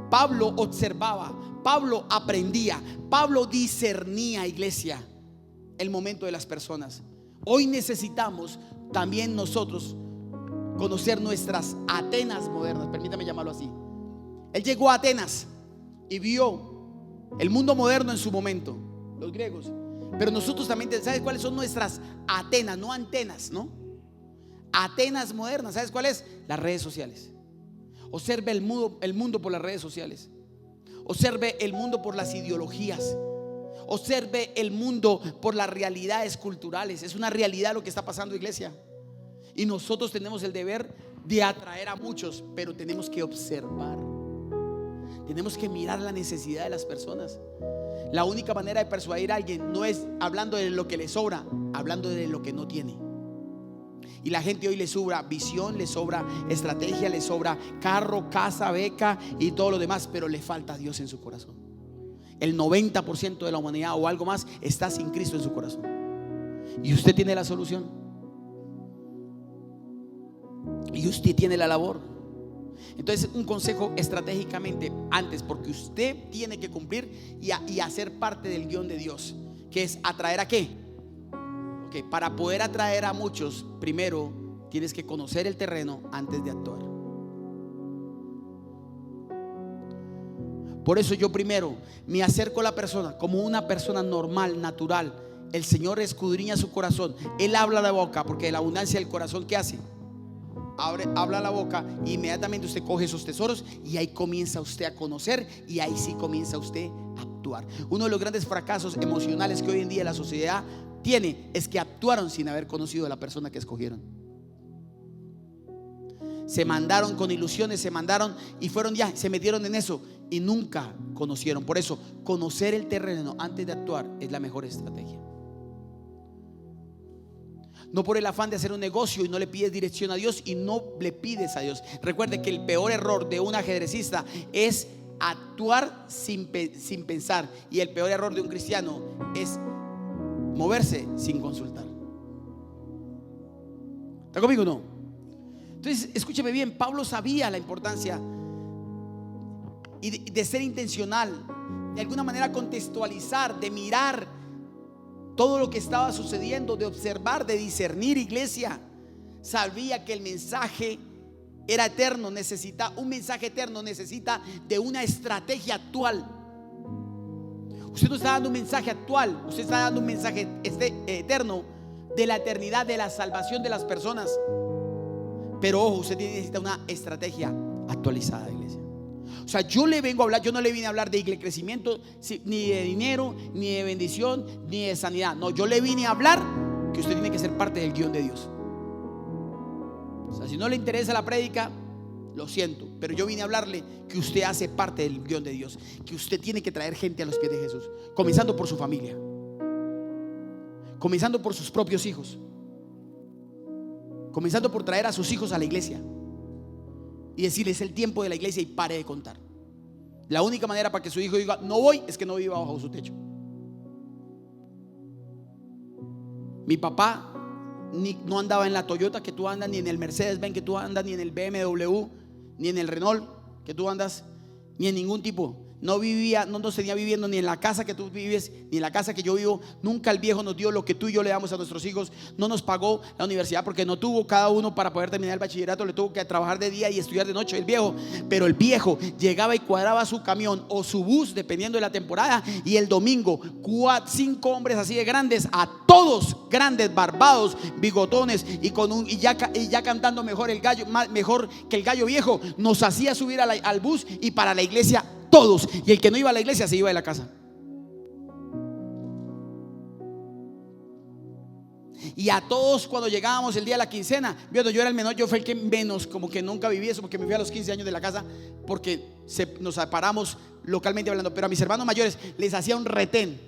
Pablo observaba, Pablo aprendía, Pablo discernía, iglesia, el momento de las personas. Hoy necesitamos también nosotros conocer nuestras Atenas modernas, permítame llamarlo así. Él llegó a Atenas y vio el mundo moderno en su momento, los griegos, pero nosotros también, ¿sabes cuáles son nuestras Atenas? No antenas, ¿no? Atenas modernas, ¿sabes cuál es? Las redes sociales. Observe el mundo por las redes sociales. Observe el mundo por las ideologías. Observe el mundo por las realidades culturales. Es una realidad lo que está pasando, iglesia. Y nosotros tenemos el deber de atraer a muchos, pero tenemos que observar. Tenemos que mirar la necesidad de las personas. La única manera de persuadir a alguien no es hablando de lo que le sobra, hablando de lo que no tiene. Y la gente hoy le sobra visión, le sobra estrategia, le sobra carro, casa, beca y todo lo demás, pero le falta a Dios en su corazón. El 90% de la humanidad o algo más está sin Cristo en su corazón. Y usted tiene la solución. Y usted tiene la labor. Entonces, un consejo estratégicamente antes, porque usted tiene que cumplir y hacer parte del guión de Dios, que es atraer ¿a qué? Okay, para poder atraer a muchos, primero tienes que conocer el terreno antes de actuar. Por eso yo primero me acerco a la persona como una persona normal, natural. El Señor escudriña su corazón. Él habla la boca, porque de la abundancia del corazón, ¿qué hace? Habla la boca, e inmediatamente usted coge esos tesoros y ahí comienza usted a conocer, y ahí sí comienza usted a actuar. Uno de los grandes fracasos emocionales que hoy en día la sociedad tiene es que actuaron sin haber conocido a la persona que escogieron. Se mandaron con ilusiones, se mandaron y fueron ya, se metieron en eso y nunca conocieron. Por eso, conocer el terreno antes de actuar es la mejor estrategia. No por el afán de hacer un negocio y no le pides dirección a Dios y no le pides a Dios. Recuerde que el peor error de un ajedrecista es actuar sin pensar, y el peor error de un cristiano es moverse sin consultar. ¿Está conmigo o no? Entonces, escúcheme bien, Pablo sabía la importancia de ser intencional, de alguna manera contextualizar, de mirar todo lo que estaba sucediendo, de observar, de discernir, iglesia. Sabía que el mensaje era eterno, un mensaje eterno necesita de una estrategia actual. Usted no está dando un mensaje actual, usted está dando un mensaje eterno, de la eternidad, de la salvación de las personas. Pero ojo, usted necesita una estrategia actualizada, iglesia. O sea, yo le vengo a hablar, yo no le vine a hablar de crecimiento, ni de dinero, ni de bendición, ni de sanidad. No, yo le vine a hablar que usted tiene que ser parte del guión de Dios. O sea, si no le interesa la prédica, lo siento, pero yo vine a hablarle que usted hace parte del guión de Dios, que usted tiene que traer gente a los pies de Jesús, comenzando por su familia, comenzando por sus propios hijos, comenzando por traer a sus hijos a la iglesia y decirles el tiempo de la iglesia y pare de contar. La única manera para que su hijo diga no voy es que no viva bajo su techo. Mi papá no andaba en la Toyota que tú andas, ni en el Mercedes-Benz que tú andas, ni en el BMW, ni en el Renault que tú andas, ni en ningún tipo. No vivía, no nos tenía viviendo ni en la casa que tú vives, ni en la casa que yo vivo. Nunca el viejo nos dio lo que tú y yo le damos a nuestros hijos. No nos pagó la universidad porque no tuvo cada uno para poder terminar el bachillerato. Le tuvo que trabajar de día y estudiar de noche el viejo. Pero el viejo llegaba y cuadraba su camión o su bus, dependiendo de la temporada. Y el domingo, 5 hombres así de grandes, a todos grandes, barbados, bigotones y ya cantando mejor el gallo, mejor que el gallo viejo, nos hacía subir al bus y para la iglesia todos. Y el que no iba a la iglesia se iba de la casa. Y a todos, cuando llegábamos el día de la quincena, yo era el menor, yo fui el que menos, como que nunca viví eso, porque me fui a los 15 años de la casa, porque nos separamos localmente hablando. Pero a mis hermanos mayores les hacía un retén.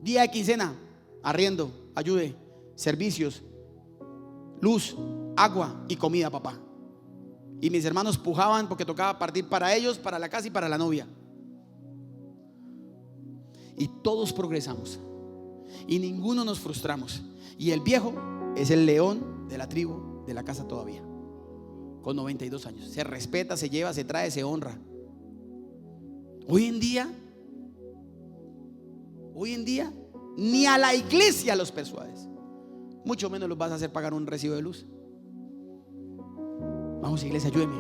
Día de quincena, arriendo, ayude, servicios, luz, agua y comida, papá. Y mis hermanos pujaban porque tocaba partir para ellos, para la casa y para la novia. Y todos progresamos y ninguno nos frustramos. Y el viejo es el león de la tribu de la casa todavía, con 92 años. Se respeta, se lleva, se trae, se honra. Hoy en día ni a la iglesia los persuades, mucho menos los vas a hacer pagar un recibo de luz. Vamos, iglesia, ayúdeme.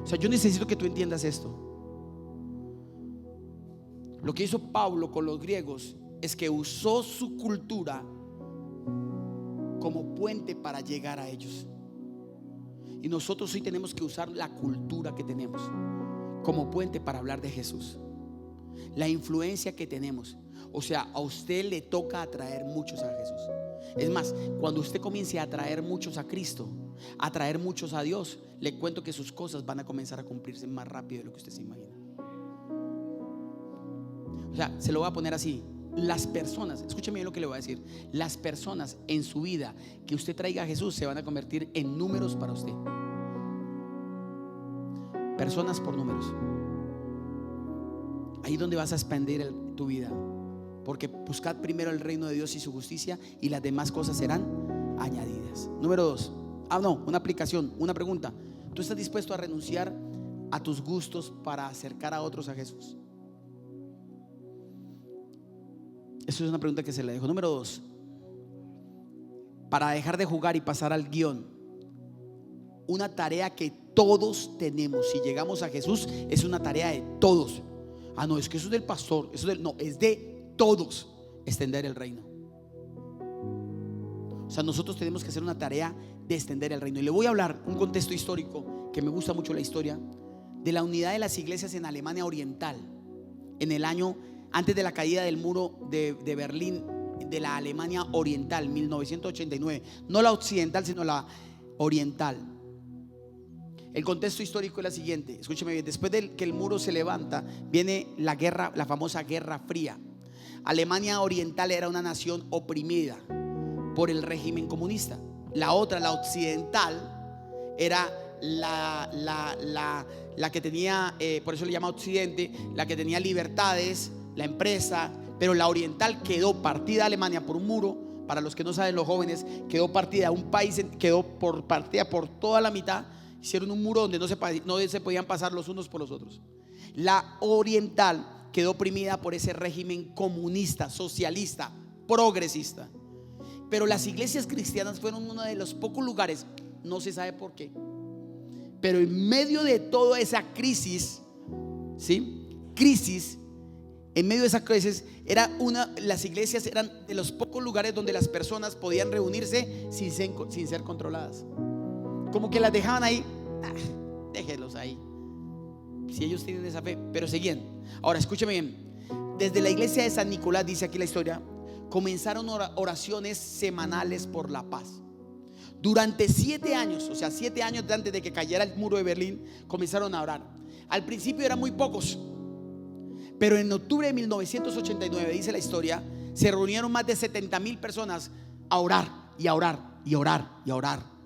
O sea, yo necesito que tú entiendas esto. Lo que hizo Pablo con los griegos es que usó su cultura como puente para llegar a ellos. Y nosotros hoy tenemos que usar la cultura que tenemos como puente para hablar de Jesús. La influencia que tenemos. O sea, a usted le toca atraer muchos a Jesús. Es más, cuando usted comience a atraer muchos a Cristo, a traer muchos a Dios, le cuento que sus cosas van a comenzar a cumplirse más rápido de lo que usted se imagina. O sea, se lo voy a poner así: las personas, escúcheme bien lo que le voy a decir, las personas en su vida que usted traiga a Jesús se van a convertir en números para usted. Personas por números. Ahí donde vas a expandir tu vida, porque buscad primero el reino de Dios y su justicia, y las demás cosas serán añadidas. Número 2. Una aplicación, una pregunta: ¿tú estás dispuesto a renunciar a tus gustos para acercar a otros a Jesús? Eso es una pregunta que se le dejo. Número 2, para dejar de jugar y pasar al guión, una tarea que todos tenemos. Si llegamos a Jesús, es una tarea de todos. No, es que eso es del pastor, no, es de todos, extender el reino. O sea, nosotros tenemos que hacer una tarea de extender el reino. Y le voy a hablar un contexto histórico, que me gusta mucho la historia, de la unidad de las iglesias en Alemania Oriental, en el año antes de la caída del muro de Berlín, de la Alemania Oriental, 1989. No la occidental, sino la oriental. El contexto histórico es la siguiente, escúcheme bien: después de que el muro se levanta, viene la guerra, la famosa Guerra Fría. Alemania Oriental era una nación oprimida por el régimen comunista. La otra, la occidental, era la que tenía, por eso le llama Occidente, la que tenía libertades, la empresa. Pero la oriental quedó partida, Alemania, por un muro. Para los que no saben, los jóvenes, quedó partida, un país quedó partida por toda la mitad. Hicieron un muro donde no se podían pasar los unos por los otros. La oriental quedó oprimida por ese régimen comunista, socialista, progresista. Pero las iglesias cristianas fueron uno de los pocos lugares, no se sabe por qué, pero en medio de toda esa crisis, en medio de esa crisis, las iglesias eran de los pocos lugares donde las personas podían reunirse sin ser controladas. Como que las dejaban ahí, déjenlos ahí, si ellos tienen esa fe, pero seguían. Ahora escúcheme bien: desde la iglesia de San Nicolás, dice aquí la historia, comenzaron oraciones semanales por la paz. Durante 7 años, o sea, 7 años antes de que cayera el muro de Berlín, comenzaron a orar. Al principio eran muy pocos, pero en octubre de 1989, dice la historia, se reunieron más de 70,000 personas a orar y a orar y a orar y a orar,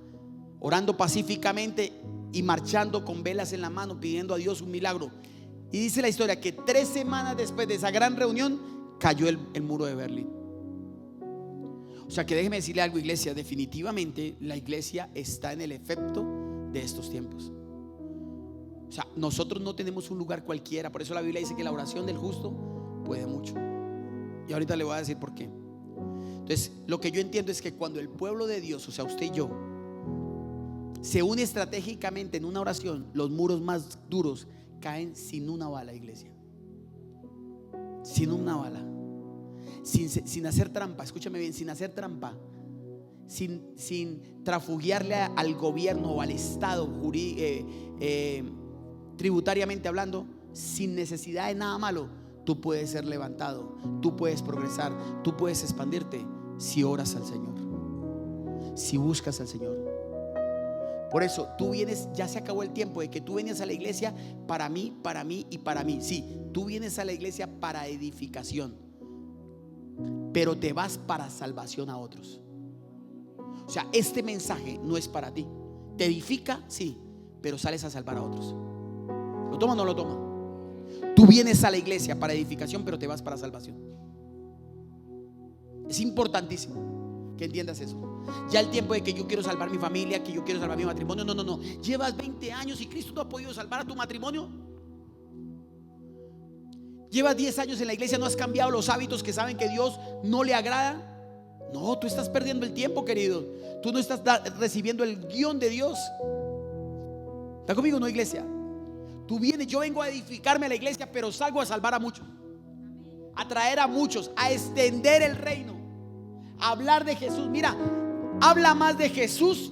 orando pacíficamente y marchando con velas en la mano, pidiendo a Dios un milagro. Y dice la historia que 3 semanas después de esa gran reunión cayó el muro de Berlín. O sea que déjeme decirle algo, iglesia: definitivamente la iglesia está en el efecto de estos tiempos. O sea, nosotros no tenemos un lugar cualquiera. Por eso la Biblia dice que la oración del justo puede mucho. Y ahorita le voy a decir por qué. Entonces, lo que yo entiendo es que cuando el pueblo de Dios, o sea, usted y yo, se une estratégicamente en una oración, los muros más duros caen sin una bala, iglesia. Sin una bala. Sin hacer trampa, escúchame bien, sin hacer trampa, sin trafugiarle al gobierno o al Estado tributariamente hablando, sin necesidad de nada malo. Tú puedes ser levantado, tú puedes progresar, tú puedes expandirte si oras al Señor, si buscas al Señor. Por eso tú vienes, ya se acabó el tiempo de que tú vienes a la iglesia para mí, para mí y para mí. Sí, tú vienes a la iglesia para edificación, pero te vas para salvación a otros. O sea, este mensaje no es para ti. Te edifica, sí, pero sales a salvar a otros. ¿Lo toma o no lo toma? Tú vienes a la iglesia para edificación, pero te vas para salvación. Es importantísimo que entiendas eso. Ya el tiempo de que yo quiero salvar mi familia, que yo quiero salvar mi matrimonio, no. Llevas 20 años y Cristo no ha podido salvar a tu matrimonio. Llevas 10 años en la iglesia, no has cambiado los hábitos que saben que Dios no le agrada. No, tú estás perdiendo el tiempo, querido. Tú no estás recibiendo el guión de Dios. ¿Está conmigo, no, iglesia? Tú vienes, yo vengo a edificarme a la iglesia, pero salgo a salvar a muchos, a traer a muchos, a extender el reino, a hablar de Jesús. Mira, habla más de Jesús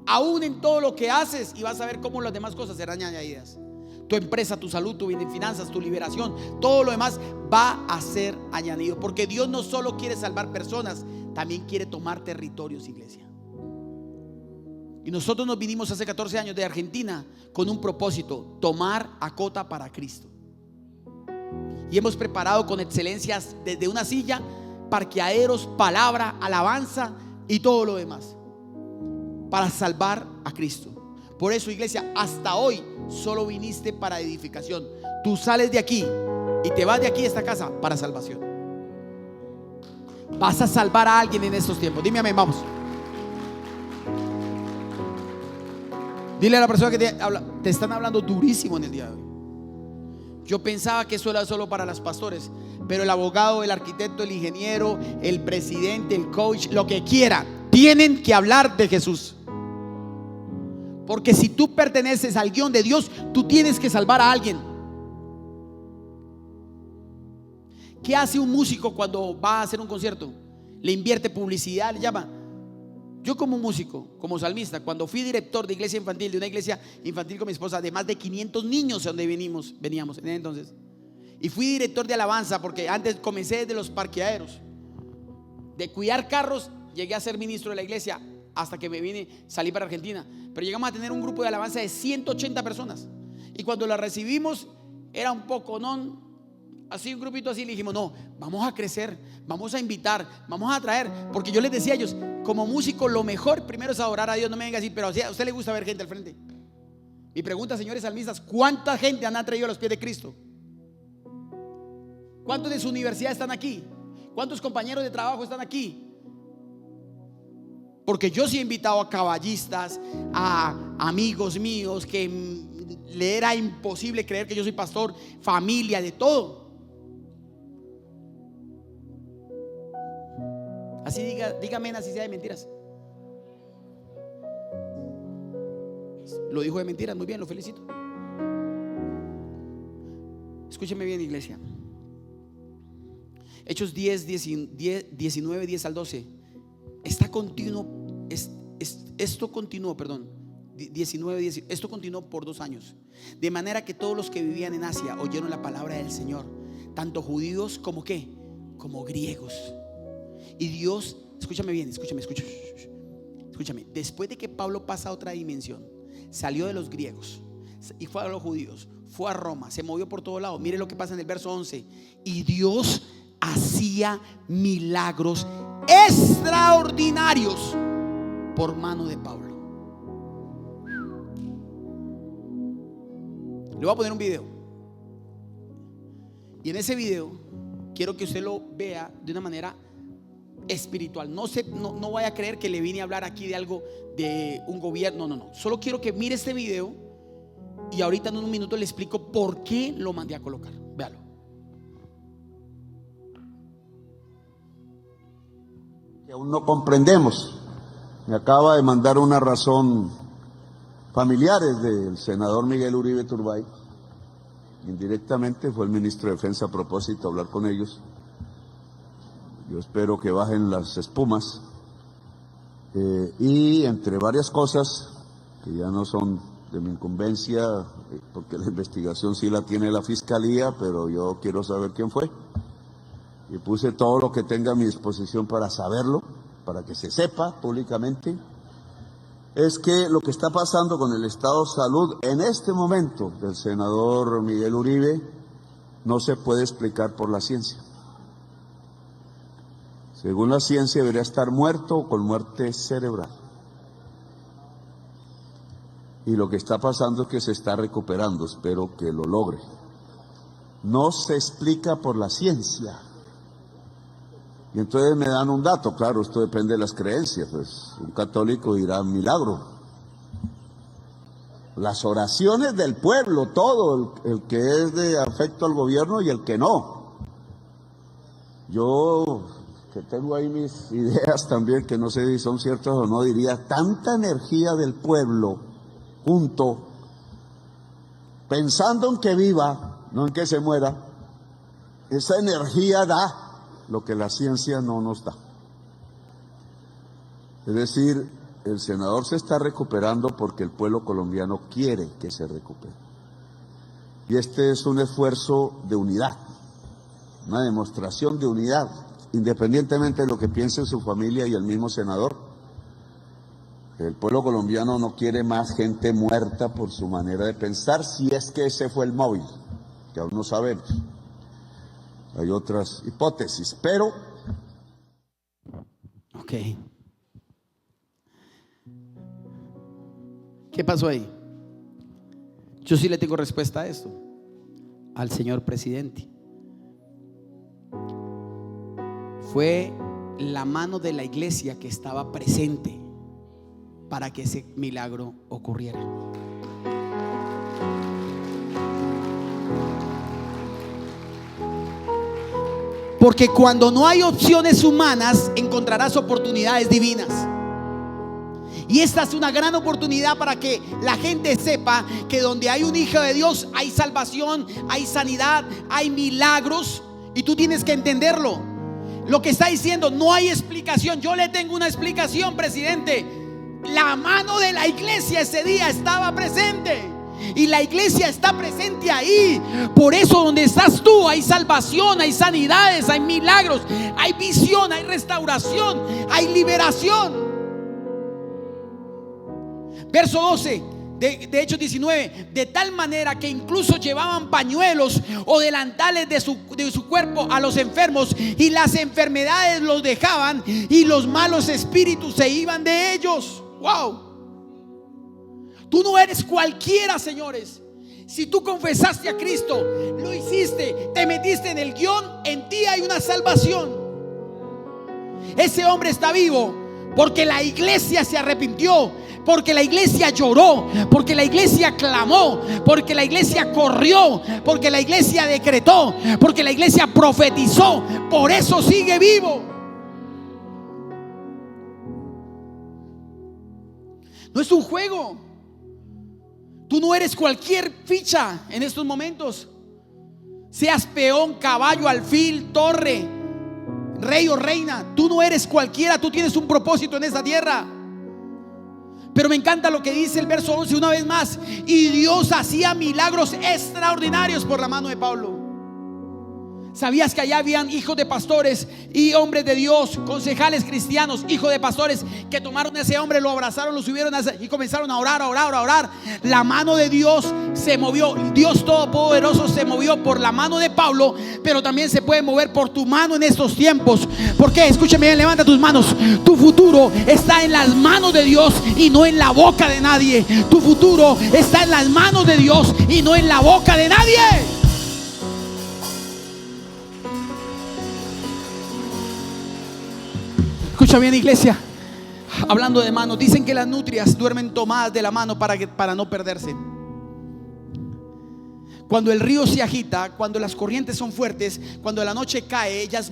aún en todo lo que haces, y vas a ver cómo las demás cosas serán añadidas. Tu empresa, tu salud, tu vida en finanzas, tu liberación, todo lo demás va a ser añadido. Porque Dios no solo quiere salvar personas, también quiere tomar territorios, iglesia. Y nosotros nos vinimos hace 14 años de Argentina con un propósito: tomar a Cota para Cristo. Y hemos preparado con excelencias desde una silla, parqueaderos, palabra, alabanza y todo lo demás para salvar a Cristo. Por eso, iglesia, hasta hoy solo viniste para edificación. Tú sales de aquí y te vas de aquí a esta casa para salvación. Vas a salvar a alguien en estos tiempos. Dime amén, vamos. Dile a la persona que te están hablando durísimo en el día de hoy. Yo pensaba que eso era solo para los pastores, pero el abogado, el arquitecto, el ingeniero, el presidente, el coach, lo que quiera, tienen que hablar de Jesús. Porque si tú perteneces al guión de Dios, tú tienes que salvar a alguien. ¿Qué hace un músico cuando va a hacer un concierto? Le invierte publicidad, le llama. Yo como músico, como salmista, cuando fui director de iglesia infantil, de una iglesia infantil con mi esposa, de más de 500 niños donde veníamos en ese entonces, y fui director de alabanza, porque antes comencé desde los parqueaderos, de cuidar carros, llegué a ser ministro de la iglesia hasta que me vine, salí para Argentina. Pero llegamos a tener un grupo de alabanza de 180 personas, y cuando la recibimos era un poco, ¿no? Así un grupito así, le dijimos: no, vamos a crecer, vamos a invitar, vamos a traer. Porque yo les decía a ellos, como músico, lo mejor primero es adorar a Dios. No me venga así, pero a usted le gusta ver gente al frente. Mi pregunta, señores salmistas: ¿cuánta gente han traído a los pies de Cristo? ¿Cuántos de su universidad están aquí? ¿Cuántos compañeros de trabajo están aquí? Porque yo sí he invitado a caballistas, a amigos míos que le era imposible creer que yo soy pastor, familia, de todo. Así dígame, así sea de mentiras. Lo dijo de mentiras, muy bien, lo felicito. Escúcheme bien, iglesia. Hechos 19, 10 al 12. Esto continuó, 19, 10. Esto continuó por 2 años. De manera que todos los que vivían en Asia oyeron la palabra del Señor, tanto judíos como ¿qué? Como griegos. Y Dios, escúchame bien, escúchame. Después de que Pablo pasa a otra dimensión, salió de los griegos y fue a los judíos, fue a Roma, se movió por todo lado. Mire lo que pasa en el verso 11. Y Dios hacía milagros extraordinarios por mano de Pablo. Le voy a poner un video, y en ese video quiero que usted lo vea de una manera espiritual. No vaya a creer que le vine a hablar aquí de algo de un gobierno. No. Solo quiero que mire este video, y ahorita en un minuto le explico por qué lo mandé a colocar. Véalo. Que aún no comprendemos. Me acaba de mandar una razón familiares del senador Miguel Uribe Turbay. Indirectamente fue el ministro de Defensa a propósito a hablar con ellos. Yo espero que bajen las espumas, y entre varias cosas que ya no son de mi incumbencia, porque la investigación sí la tiene la fiscalía, pero yo quiero saber quién fue, y puse todo lo que tenga a mi disposición para saberlo, para que se sepa públicamente. Es que lo que está pasando con el estado de salud en este momento del senador Miguel Uribe no se puede explicar por la ciencia. Según la ciencia debería estar muerto o con muerte cerebral. Y lo que está pasando es que se está recuperando, espero que lo logre. No se explica por la ciencia. Y entonces me dan un dato, claro, esto depende de las creencias, pues un católico dirá milagro. Las oraciones del pueblo, todo, el que es de afecto al gobierno y el que no. Yo, que tengo ahí mis ideas también, que no sé si son ciertas o no, diría, tanta energía del pueblo junto, pensando en que viva, no en que se muera, esa energía da lo que la ciencia no nos da. Es decir, el senador se está recuperando porque el pueblo colombiano quiere que se recupere. Y este es un esfuerzo de unidad, una demostración de unidad, independientemente de lo que piense su familia y el mismo senador. El pueblo colombiano no quiere más gente muerta por su manera de pensar, si es que ese fue el móvil, que aún no sabemos. Hay otras hipótesis, pero... Ok. ¿Qué pasó ahí? Yo sí le tengo respuesta a esto, al señor presidente. Fue la mano de la iglesia que estaba presente para que ese milagro ocurriera. Porque cuando no hay opciones humanas, encontrarás oportunidades divinas. Y esta es una gran oportunidad para que la gente sepa que donde hay un hijo de Dios hay salvación, hay sanidad, hay milagros. Y tú tienes que entenderlo. Lo que está diciendo, no hay explicación. Yo le tengo una explicación, presidente. La mano de la iglesia ese día estaba presente. Y la iglesia está presente ahí. Por eso donde estás tú hay salvación, hay sanidades, hay milagros, hay visión, hay restauración, hay liberación. Verso 12 de Hechos 19: de tal manera que incluso llevaban pañuelos o delantales de su cuerpo a los enfermos, y las enfermedades los dejaban y los malos espíritus se iban de ellos. Wow. Tú no eres cualquiera, señores. Si tú confesaste a Cristo, lo hiciste, te metiste en el guión, en ti hay una salvación. Ese hombre está vivo porque la iglesia se arrepintió, porque la iglesia lloró, porque la iglesia clamó, porque la iglesia corrió, porque la iglesia decretó, porque la iglesia profetizó. Por eso sigue vivo. No es un juego. Tú no eres cualquier ficha en estos momentos. Seas peón, caballo, alfil, torre, rey o reina, tú no eres cualquiera. Tú tienes un propósito en esta tierra. Pero me encanta lo que dice el verso 11 una vez más: y Dios hacía milagros extraordinarios por la mano de Pablo. ¿Sabías que allá habían hijos de pastores y hombres de Dios, concejales cristianos, hijos de pastores, que tomaron a ese hombre, lo abrazaron, lo subieron y comenzaron a orar? La mano de Dios se movió. Dios Todopoderoso se movió por la mano de Pablo, pero también se puede mover por tu mano en estos tiempos. ¿Por qué? Escúchame bien, levanta tus manos. Tu futuro está en las manos de Dios y no en la boca de nadie. Tu futuro está en las manos de Dios y no en la boca de nadie. Escucha bien, iglesia. Hablando de manos, dicen que las nutrias duermen tomadas de la mano para no perderse. Cuando el río se agita, cuando las corrientes son fuertes, cuando la noche cae, ellas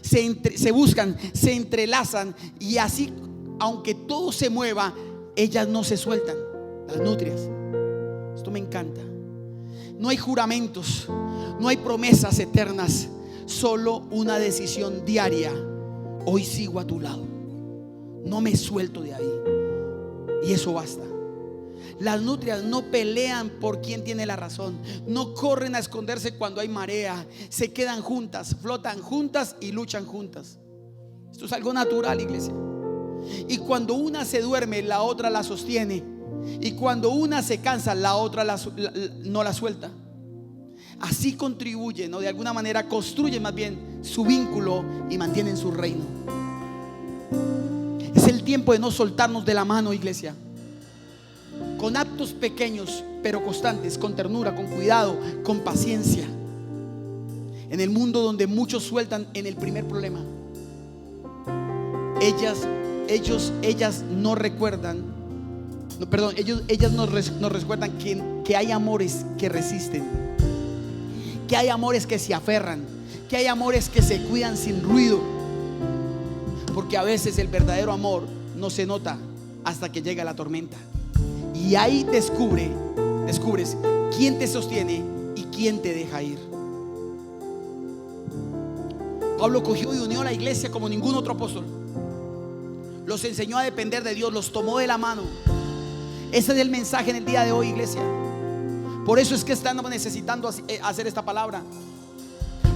se entrelazan, y así, aunque todo se mueva, ellas no se sueltan. Las nutrias. Esto me encanta. No hay juramentos, no hay promesas eternas, solo una decisión diaria. Hoy sigo a tu lado, no me suelto de ahí, y eso basta. Las nutrias no pelean por quién tiene la razón, no corren a esconderse cuando hay marea, se quedan juntas, flotan juntas y luchan juntas. Esto es algo natural, iglesia. Y cuando una se duerme, la otra la sostiene, y cuando una se cansa, la otra no la suelta. Así contribuyen, o de alguna manera construyen más bien su vínculo y mantienen su reino. Es el tiempo de no soltarnos de la mano, iglesia. Con actos pequeños pero constantes, con ternura, con cuidado, con paciencia. En el mundo donde muchos sueltan en el primer problema, ellas nos recuerdan, ellas nos recuerdan que hay amores que resisten, que hay amores que se aferran, que hay amores que se cuidan sin ruido. Porque a veces el verdadero amor no se nota hasta que llega la tormenta. Y ahí descubres quién te sostiene y quién te deja ir. Pablo cogió y unió a la iglesia como ningún otro apóstol. Los enseñó a depender de Dios, los tomó de la mano. Ese es el mensaje en el día de hoy, iglesia. Por eso es que estamos necesitando hacer esta palabra.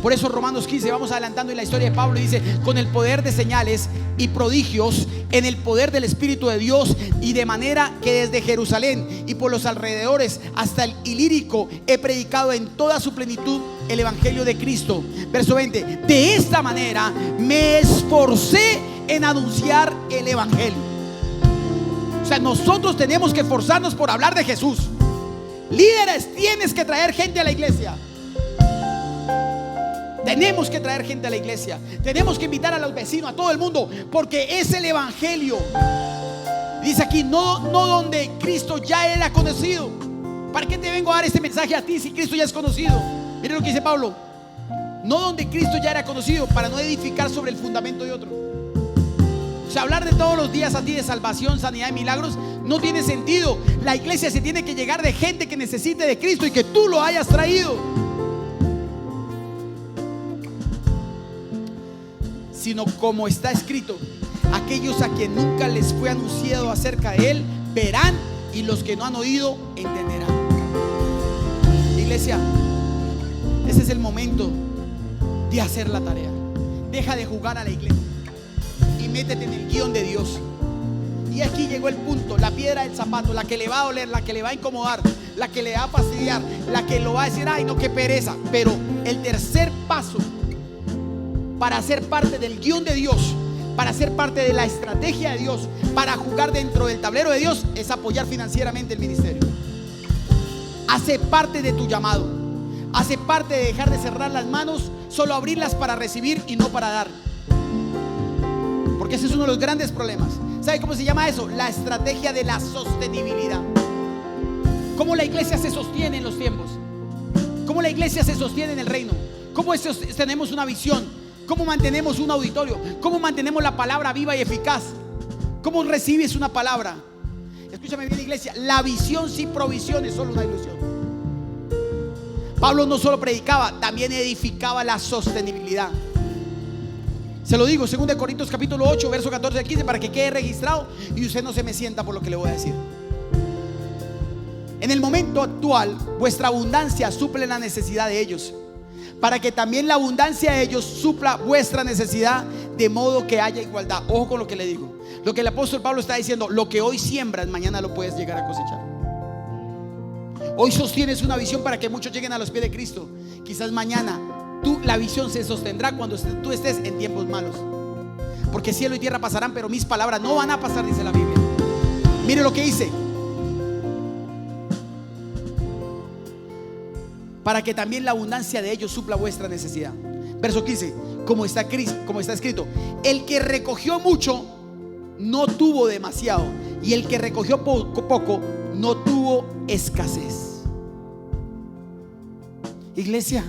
Por eso Romanos 15, vamos adelantando en la historia de Pablo, dice: con el poder de señales y prodigios, en el poder del Espíritu de Dios, y de manera que desde Jerusalén y por los alrededores hasta el Ilírico he predicado en toda su plenitud el Evangelio de Cristo. Verso 20: de esta manera me esforcé en anunciar el Evangelio. O sea, nosotros tenemos que esforzarnos por hablar de Jesús. Líderes, tienes que traer gente a la iglesia. Tenemos que traer gente a la iglesia. Tenemos que invitar a los vecinos, a todo el mundo, porque es el Evangelio. Dice aquí: no donde Cristo ya era conocido. ¿Para qué te vengo a dar este mensaje a ti si Cristo ya es conocido? Mire lo que dice Pablo: no donde Cristo ya era conocido, para no edificar sobre el fundamento de otro. O sea, hablar de todos los días a ti de salvación, sanidad y milagros no tiene sentido. La iglesia se tiene que llegar de gente que necesite de Cristo y que tú lo hayas traído, sino como está escrito: aquellos a quien nunca les fue anunciado acerca de Él verán, y los que no han oído entenderán. Iglesia, ese es el momento de hacer la tarea. Deja de jugar a la iglesia y métete en el guión de Dios. Y aquí llegó el punto, la piedra del zapato, la que le va a doler, la que le va a incomodar, la que le va a fastidiar, la que lo va a decir: ay, no, qué pereza. Pero el tercer paso para ser parte del guión de Dios, para ser parte de la estrategia de Dios, para jugar dentro del tablero de Dios, es apoyar financieramente el ministerio. Hace parte de tu llamado. Hace parte de dejar de cerrar las manos, solo abrirlas para recibir y no para dar. Porque ese es uno de los grandes problemas. ¿Sabe cómo se llama eso? La estrategia de la sostenibilidad. ¿Cómo la iglesia se sostiene en los tiempos? ¿Cómo la iglesia se sostiene en el reino? ¿Cómo tenemos una visión? ¿Cómo mantenemos un auditorio? ¿Cómo mantenemos la palabra viva y eficaz? ¿Cómo recibes una palabra? Escúchame bien, iglesia: la visión sin provisión es solo una ilusión. Pablo no solo predicaba, también edificaba la sostenibilidad. Se lo digo, 2 Corintios capítulo 8, verso 14 al 15, para que quede registrado y usted no se me sienta por lo que le voy a decir. En el momento actual, vuestra abundancia suple la necesidad de ellos, para que también la abundancia de ellos supla vuestra necesidad, de modo que haya igualdad. Ojo con lo que le digo. Lo que el apóstol Pablo está diciendo: lo que hoy siembras, mañana lo puedes llegar a cosechar. Hoy sostienes una visión para que muchos lleguen a los pies de Cristo. Quizás mañana la visión se sostendrá cuando tú estés en tiempos malos. Porque cielo y tierra pasarán, pero mis palabras no van a pasar, dice la Biblia. Mire lo que dice: para que también la abundancia de ellos supla vuestra necesidad. Verso 15: como está escrito: el que recogió mucho no tuvo demasiado, y el que recogió poco no tuvo escasez. Iglesia,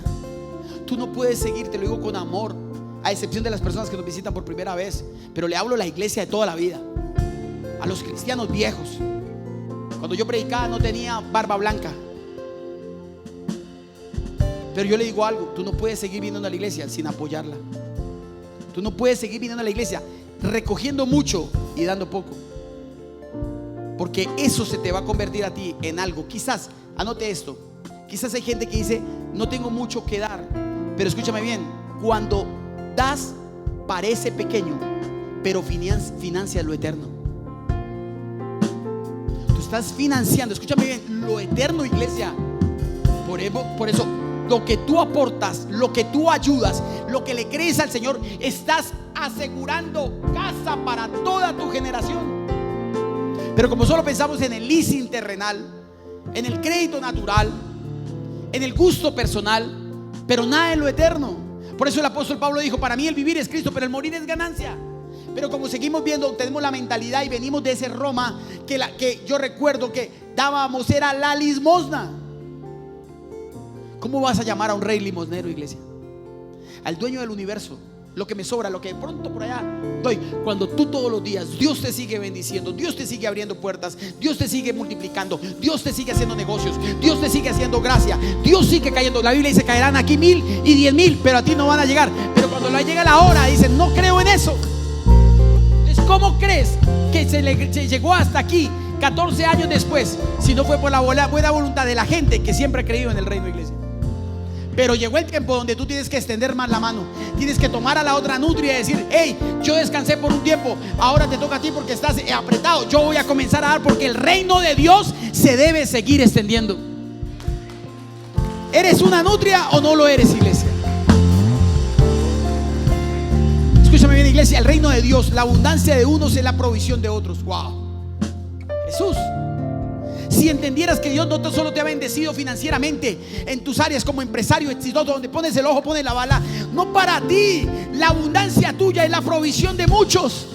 tú no puedes seguir, te lo digo con amor, a excepción de las personas que nos visitan por primera vez, pero le hablo a la iglesia de toda la vida, a los cristianos viejos. Cuando yo predicaba no tenía barba blanca, pero yo le digo algo: tú no puedes seguir viniendo a la iglesia sin apoyarla. Tú no puedes seguir viniendo a la iglesia recogiendo mucho y dando poco, porque eso se te va a convertir a ti en algo. Quizás, anote esto, quizás hay gente que dice: no tengo mucho que dar. Pero escúchame bien: cuando das parece pequeño, pero financia lo eterno. Tú estás financiando, escúchame bien, lo eterno, iglesia. Por eso lo que tú aportas, lo que tú ayudas, lo que le crees al Señor, estás asegurando casa para toda tu generación. Pero como solo pensamos en el leasing terrenal, en el crédito natural, en el gusto personal, pero nada en lo eterno. Por eso el apóstol Pablo dijo: para mí el vivir es Cristo, pero el morir es ganancia. Pero como seguimos viendo, tenemos la mentalidad y venimos de ese Roma que yo recuerdo que dábamos, era la limosna. ¿Cómo vas a llamar a un rey limosnero, iglesia? Al dueño del universo. Lo que me sobra, lo que de pronto por allá doy. Cuando tú todos los días, Dios te sigue bendiciendo, Dios te sigue abriendo puertas, Dios te sigue multiplicando, Dios te sigue haciendo negocios, Dios te sigue haciendo gracia, Dios sigue cayendo. La Biblia dice: caerán aquí 1000 y 10,000, pero a ti no van a llegar. Pero cuando le llega la hora, dicen: no creo en eso. Entonces, ¿cómo crees que se llegó hasta aquí 14 años después, si no fue por la buena voluntad de la gente que siempre ha creído en el reino, iglesia? Pero llegó el tiempo donde tú tienes que extender más la mano. Tienes que tomar a la otra nutria y decir: hey, yo descansé por un tiempo, ahora te toca a ti porque estás apretado. Yo voy a comenzar a dar, porque el reino de Dios se debe seguir extendiendo. ¿Eres una nutria o no lo eres, iglesia? Escúchame bien, iglesia. El reino de Dios, la abundancia de unos es la provisión de otros. Wow. Jesús, si entendieras que Dios no solo te ha bendecido financieramente en tus áreas como empresario exitoso, donde pones el ojo, pones la bala, no para ti. La abundancia tuya es la provisión de muchos.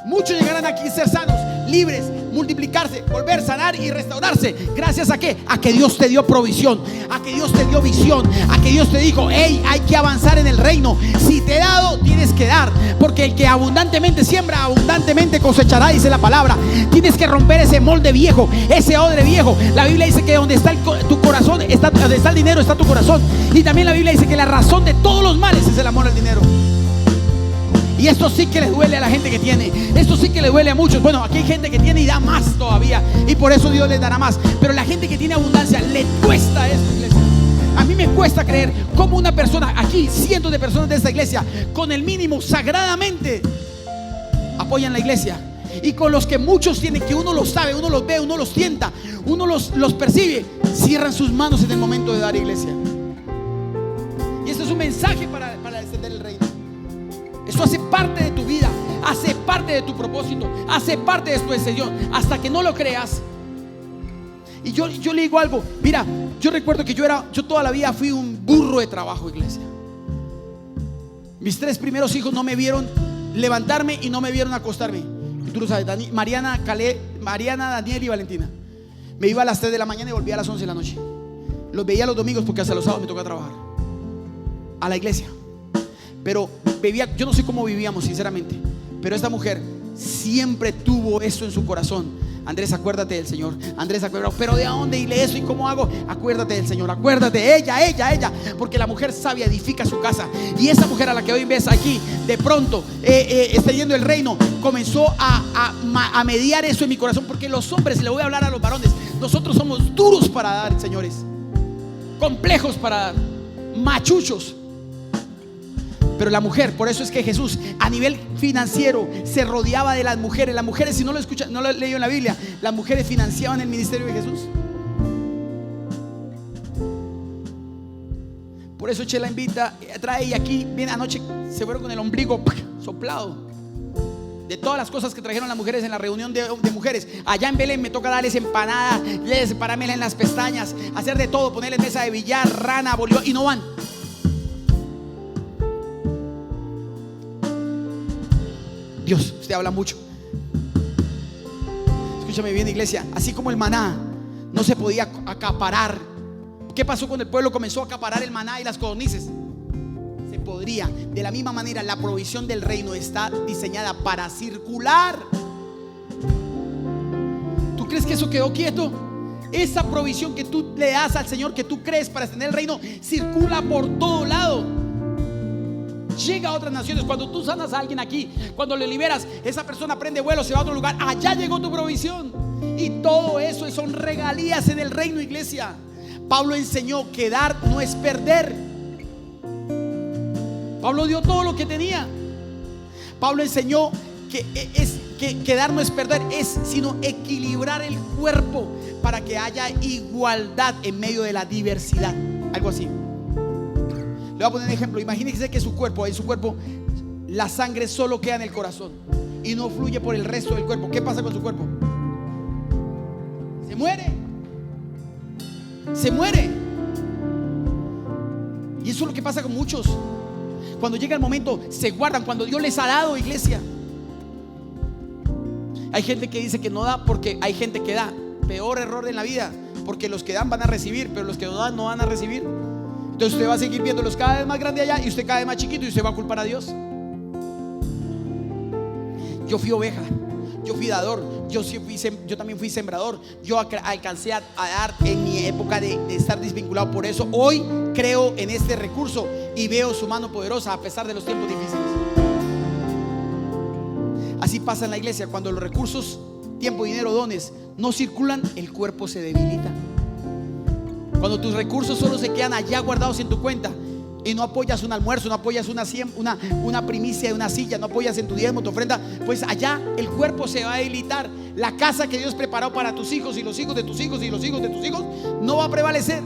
Muchos llegarán aquí a ser sanos, libres, multiplicarse, volver, sanar y restaurarse. ¿Gracias a qué? A que Dios te dio provisión, a que Dios te dio visión, a que Dios te dijo: hey, hay que avanzar en el reino. Si te he dado, tienes que dar, porque el que abundantemente siembra, abundantemente cosechará, dice la palabra. Tienes que romper ese molde viejo, ese odre viejo. La Biblia dice que donde está tu corazón, donde está el dinero, está tu corazón. Y también la Biblia dice que la razón de todos los males es el amor al dinero. Y esto sí que le duele a la gente que tiene. Esto sí que le duele a muchos. Bueno, aquí hay gente que tiene y da más todavía, y por eso Dios les dará más. Pero la gente que tiene abundancia le cuesta esto, iglesia. A mí me cuesta creer cómo una persona, aquí cientos de personas de esta iglesia, con el mínimo sagradamente apoyan la iglesia. Y con los que muchos tienen, que uno los sabe, uno los ve, uno los tienta, uno los percibe, cierran sus manos en el momento de dar, iglesia. Y esto es un mensaje para extender el reino. Esto hace parte de tu vida, hace parte de tu propósito, hace parte de tu decisión. Hasta que no lo creas. Y yo le digo algo. Mira, yo recuerdo que yo toda la vida fui un burro de trabajo, iglesia. Mis 3 primeros hijos no me vieron levantarme y no me vieron acostarme. Tú lo sabes, Mariana, Daniel y Valentina. Me iba a las 3 de la mañana y volvía a las 11 de la noche. Los veía los domingos porque hasta los sábados me toca trabajar a la iglesia. Pero vivía, yo no sé cómo vivíamos sinceramente, pero esta mujer siempre tuvo eso en su corazón. Andrés, acuérdate del Señor. Andrés, acuérdate. Pero ¿de dónde hile eso y cómo hago? Acuérdate del Señor, acuérdate. Ella. Porque la mujer sabia edifica su casa. Y esa mujer a la que hoy ves aquí, de pronto extendiendo el reino, comenzó a mediar eso en mi corazón. Porque los hombres, le voy a hablar a los varones, nosotros somos duros para dar, señores, complejos para dar, machuchos. Pero la mujer, por eso es que Jesús a nivel financiero se rodeaba de las mujeres. Las mujeres, si no lo escuchan, no lo he leído en la Biblia, las mujeres financiaban el ministerio de Jesús. Por eso Chela invita, trae, y aquí viene anoche, se fueron con el ombligo soplado de todas las cosas que trajeron las mujeres en la reunión de mujeres. Allá en Belén me toca darles empanadas, parármela en las pestañas, hacer de todo, ponerles mesa de billar, rana, bolillo, y no van. Dios, usted habla mucho. Escúchame bien, iglesia. Así como el maná no se podía acaparar, ¿qué pasó cuando el pueblo comenzó a acaparar el maná y las codornices? Se podría. De la misma manera, la provisión del reino está diseñada para circular. ¿Tú crees que eso quedó quieto? Esa provisión que tú le das al Señor, que tú crees para extender el reino, circula por todo lado. Llega a otras naciones. Cuando tú sanas a alguien aquí, cuando le liberas, esa persona prende vuelo, se va a otro lugar. Allá llegó tu provisión. Y todo eso son regalías en el reino, iglesia. Pablo enseñó que dar no es perder. Pablo dio todo lo que tenía. Pablo enseñó que dar no es perder, sino equilibrar el cuerpo para que haya igualdad en medio de la diversidad. Algo así. Le voy a poner un ejemplo. Imagínense que en su cuerpo la sangre solo queda en el corazón y no fluye por el resto del cuerpo. ¿Qué pasa con su cuerpo? Se muere. Se muere. Y eso es lo que pasa con muchos. Cuando llega el momento, se guardan. Cuando Dios les ha dado, iglesia, hay gente que dice que no da porque hay gente que da. Peor error en la vida, porque los que dan van a recibir, pero los que no dan no van a recibir. Entonces usted va a seguir viéndolos cada vez más grande allá y usted cada vez más chiquito, y usted va a culpar a Dios. Yo fui oveja, yo fui dador, yo también fui sembrador. Yo alcancé a dar en mi época de estar desvinculado. Por eso hoy creo en este recurso y veo su mano poderosa a pesar de los tiempos difíciles. Así pasa en la iglesia. Cuando los recursos, tiempo, dinero, dones no circulan, el cuerpo se debilita. Cuando tus recursos solo se quedan allá guardados en tu cuenta y no apoyas un almuerzo, no apoyas una primicia de una silla, no apoyas en tu diezmo, tu ofrenda, pues allá el cuerpo se va a debilitar. La casa que Dios preparó para tus hijos y los hijos de tus hijos y los hijos de tus hijos no va a prevalecer.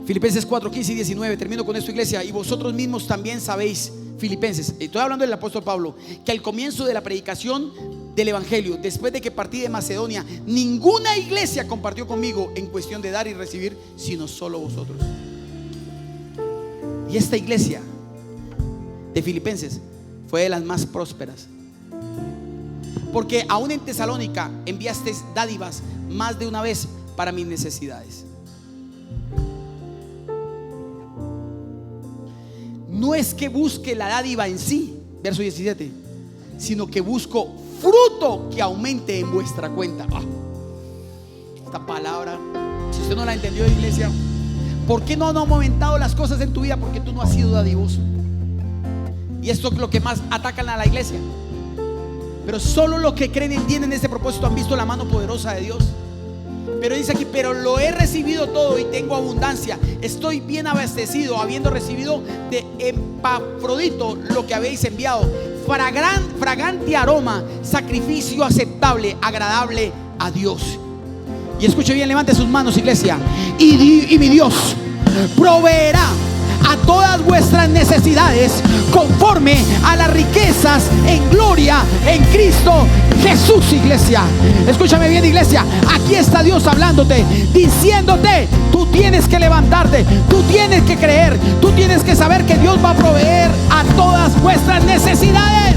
Filipenses 4, 15 y 19. Termino con esto, iglesia. Y vosotros mismos también sabéis, Filipenses, estoy hablando del apóstol Pablo, que al comienzo de la predicación del evangelio, después de que partí de Macedonia, ninguna iglesia compartió conmigo en cuestión de dar y recibir, sino solo vosotros. Y esta iglesia de Filipenses fue de las más prósperas, porque aún en Tesalónica enviaste dádivas más de una vez para mis necesidades. No es que busque la dádiva en sí, verso 17, sino que busco fruto que aumente en vuestra cuenta. Esta palabra, si usted no la entendió, iglesia, ¿por qué no han aumentado las cosas en tu vida? Porque tú no has sido dadivoso. Y esto es lo que más atacan a la iglesia. Pero solo los que creen entienden este propósito, han visto la mano poderosa de Dios. Pero dice aquí: pero lo he recibido todo y tengo abundancia. Estoy bien abastecido, habiendo recibido de Epafrodito lo que habéis enviado, fragante aroma, sacrificio aceptable, agradable a Dios. Y escuche bien, levante sus manos, iglesia. Y mi Dios proveerá a todas vuestras necesidades conforme a las riquezas en gloria en Cristo Jesús, iglesia. Escúchame bien, iglesia. Aquí está Dios hablándote, diciéndote: tú tienes que levantarte, tú tienes que creer, tú tienes que saber que Dios va a proveer a todas vuestras necesidades.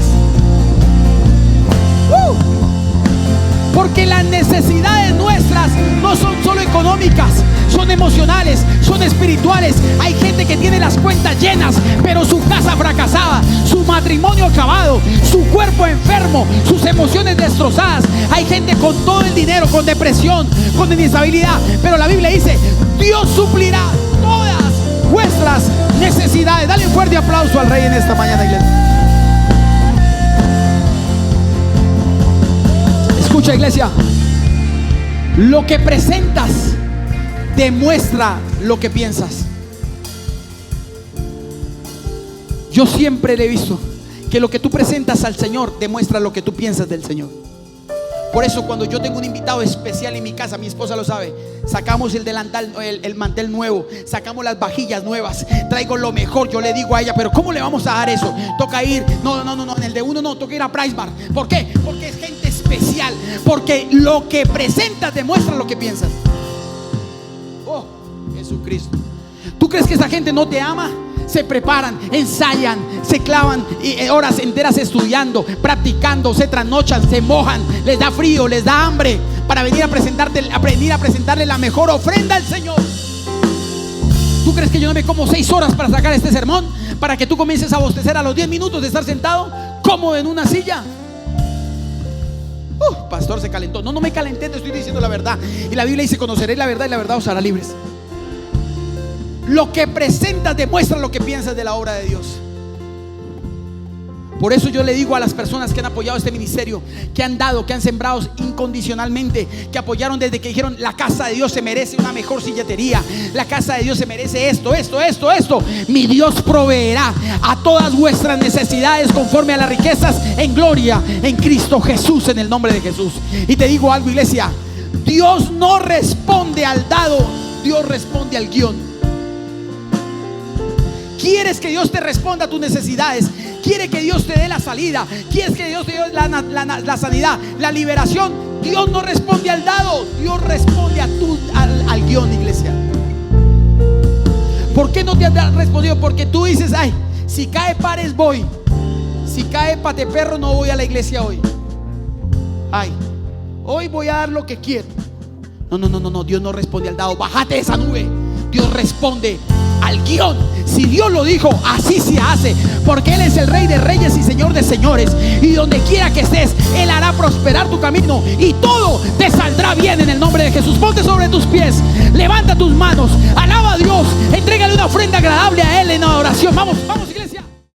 Porque las necesidades nuestras no son solo económicas, son emocionales, son espirituales. Hay gente que tiene las cuentas llenas, pero su casa fracasada, su matrimonio acabado, su cuerpo enfermo, sus emociones destrozadas. Hay gente con todo el dinero, con depresión, con inestabilidad. Pero la Biblia dice: Dios suplirá todas vuestras necesidades. Dale un fuerte aplauso al Rey en esta mañana, iglesia. Escucha, iglesia, lo que presentas demuestra lo que piensas. Yo siempre le he visto que lo que tú presentas al Señor demuestra lo que tú piensas del Señor. Por eso cuando yo tengo un invitado especial en mi casa, mi esposa lo sabe, sacamos el delantal, el mantel nuevo, sacamos las vajillas nuevas, traigo lo mejor. Yo le digo a ella: pero ¿cómo le vamos a dar eso? Toca ir, no, en el de uno no, toca ir a Price Bar. ¿Por qué? Porque es gente especial, porque lo que presentas demuestra lo que piensas. Oh, Jesucristo. ¿Tú crees que esa gente no te ama? Se preparan, ensayan, se clavan horas enteras estudiando, practicando, se trasnochan, se mojan, les da frío, les da hambre para venir a presentarle la mejor ofrenda al Señor. ¿Tú crees que yo no me como 6 horas para sacar este sermón? Para que tú comiences a bostecer a los 10 minutos de estar sentado cómodo en una silla. Pastor, se calentó. No me calenté, te estoy diciendo la verdad. Y la Biblia dice: conoceréis la verdad y la verdad os hará libres. Lo que presentas demuestra lo que piensas de la obra de Dios. Por eso yo le digo a las personas que han apoyado este ministerio, que han dado, que han sembrado incondicionalmente, que apoyaron desde que dijeron: la casa de Dios se merece una mejor silletería, la casa de Dios se merece esto. Mi Dios proveerá a todas vuestras necesidades conforme a las riquezas en gloria en Cristo Jesús, en el nombre de Jesús. Y te digo algo, iglesia: Dios no responde al dado, Dios responde al guión. ¿Quieres que Dios te responda a tus necesidades? ¿Quieres que Dios te dé la salida? ¿Quieres que Dios te dé la sanidad, la liberación? Dios no responde al dado, Dios responde al guión, iglesia. ¿Por qué no te has respondido? Porque tú dices: ay, si cae pares voy, si cae pate perro no voy a la iglesia hoy. Ay, hoy voy a dar lo que quiero. No, Dios no responde al dado. Bájate de esa nube. Dios responde al guión. Si Dios lo dijo, así se hace, porque Él es el Rey de reyes y Señor de señores. Y donde quiera que estés, Él hará prosperar tu camino y todo te saldrá bien en el nombre de Jesús. Ponte sobre tus pies, levanta tus manos, alaba a Dios, entrégale una ofrenda agradable a Él en adoración. Vamos, iglesia.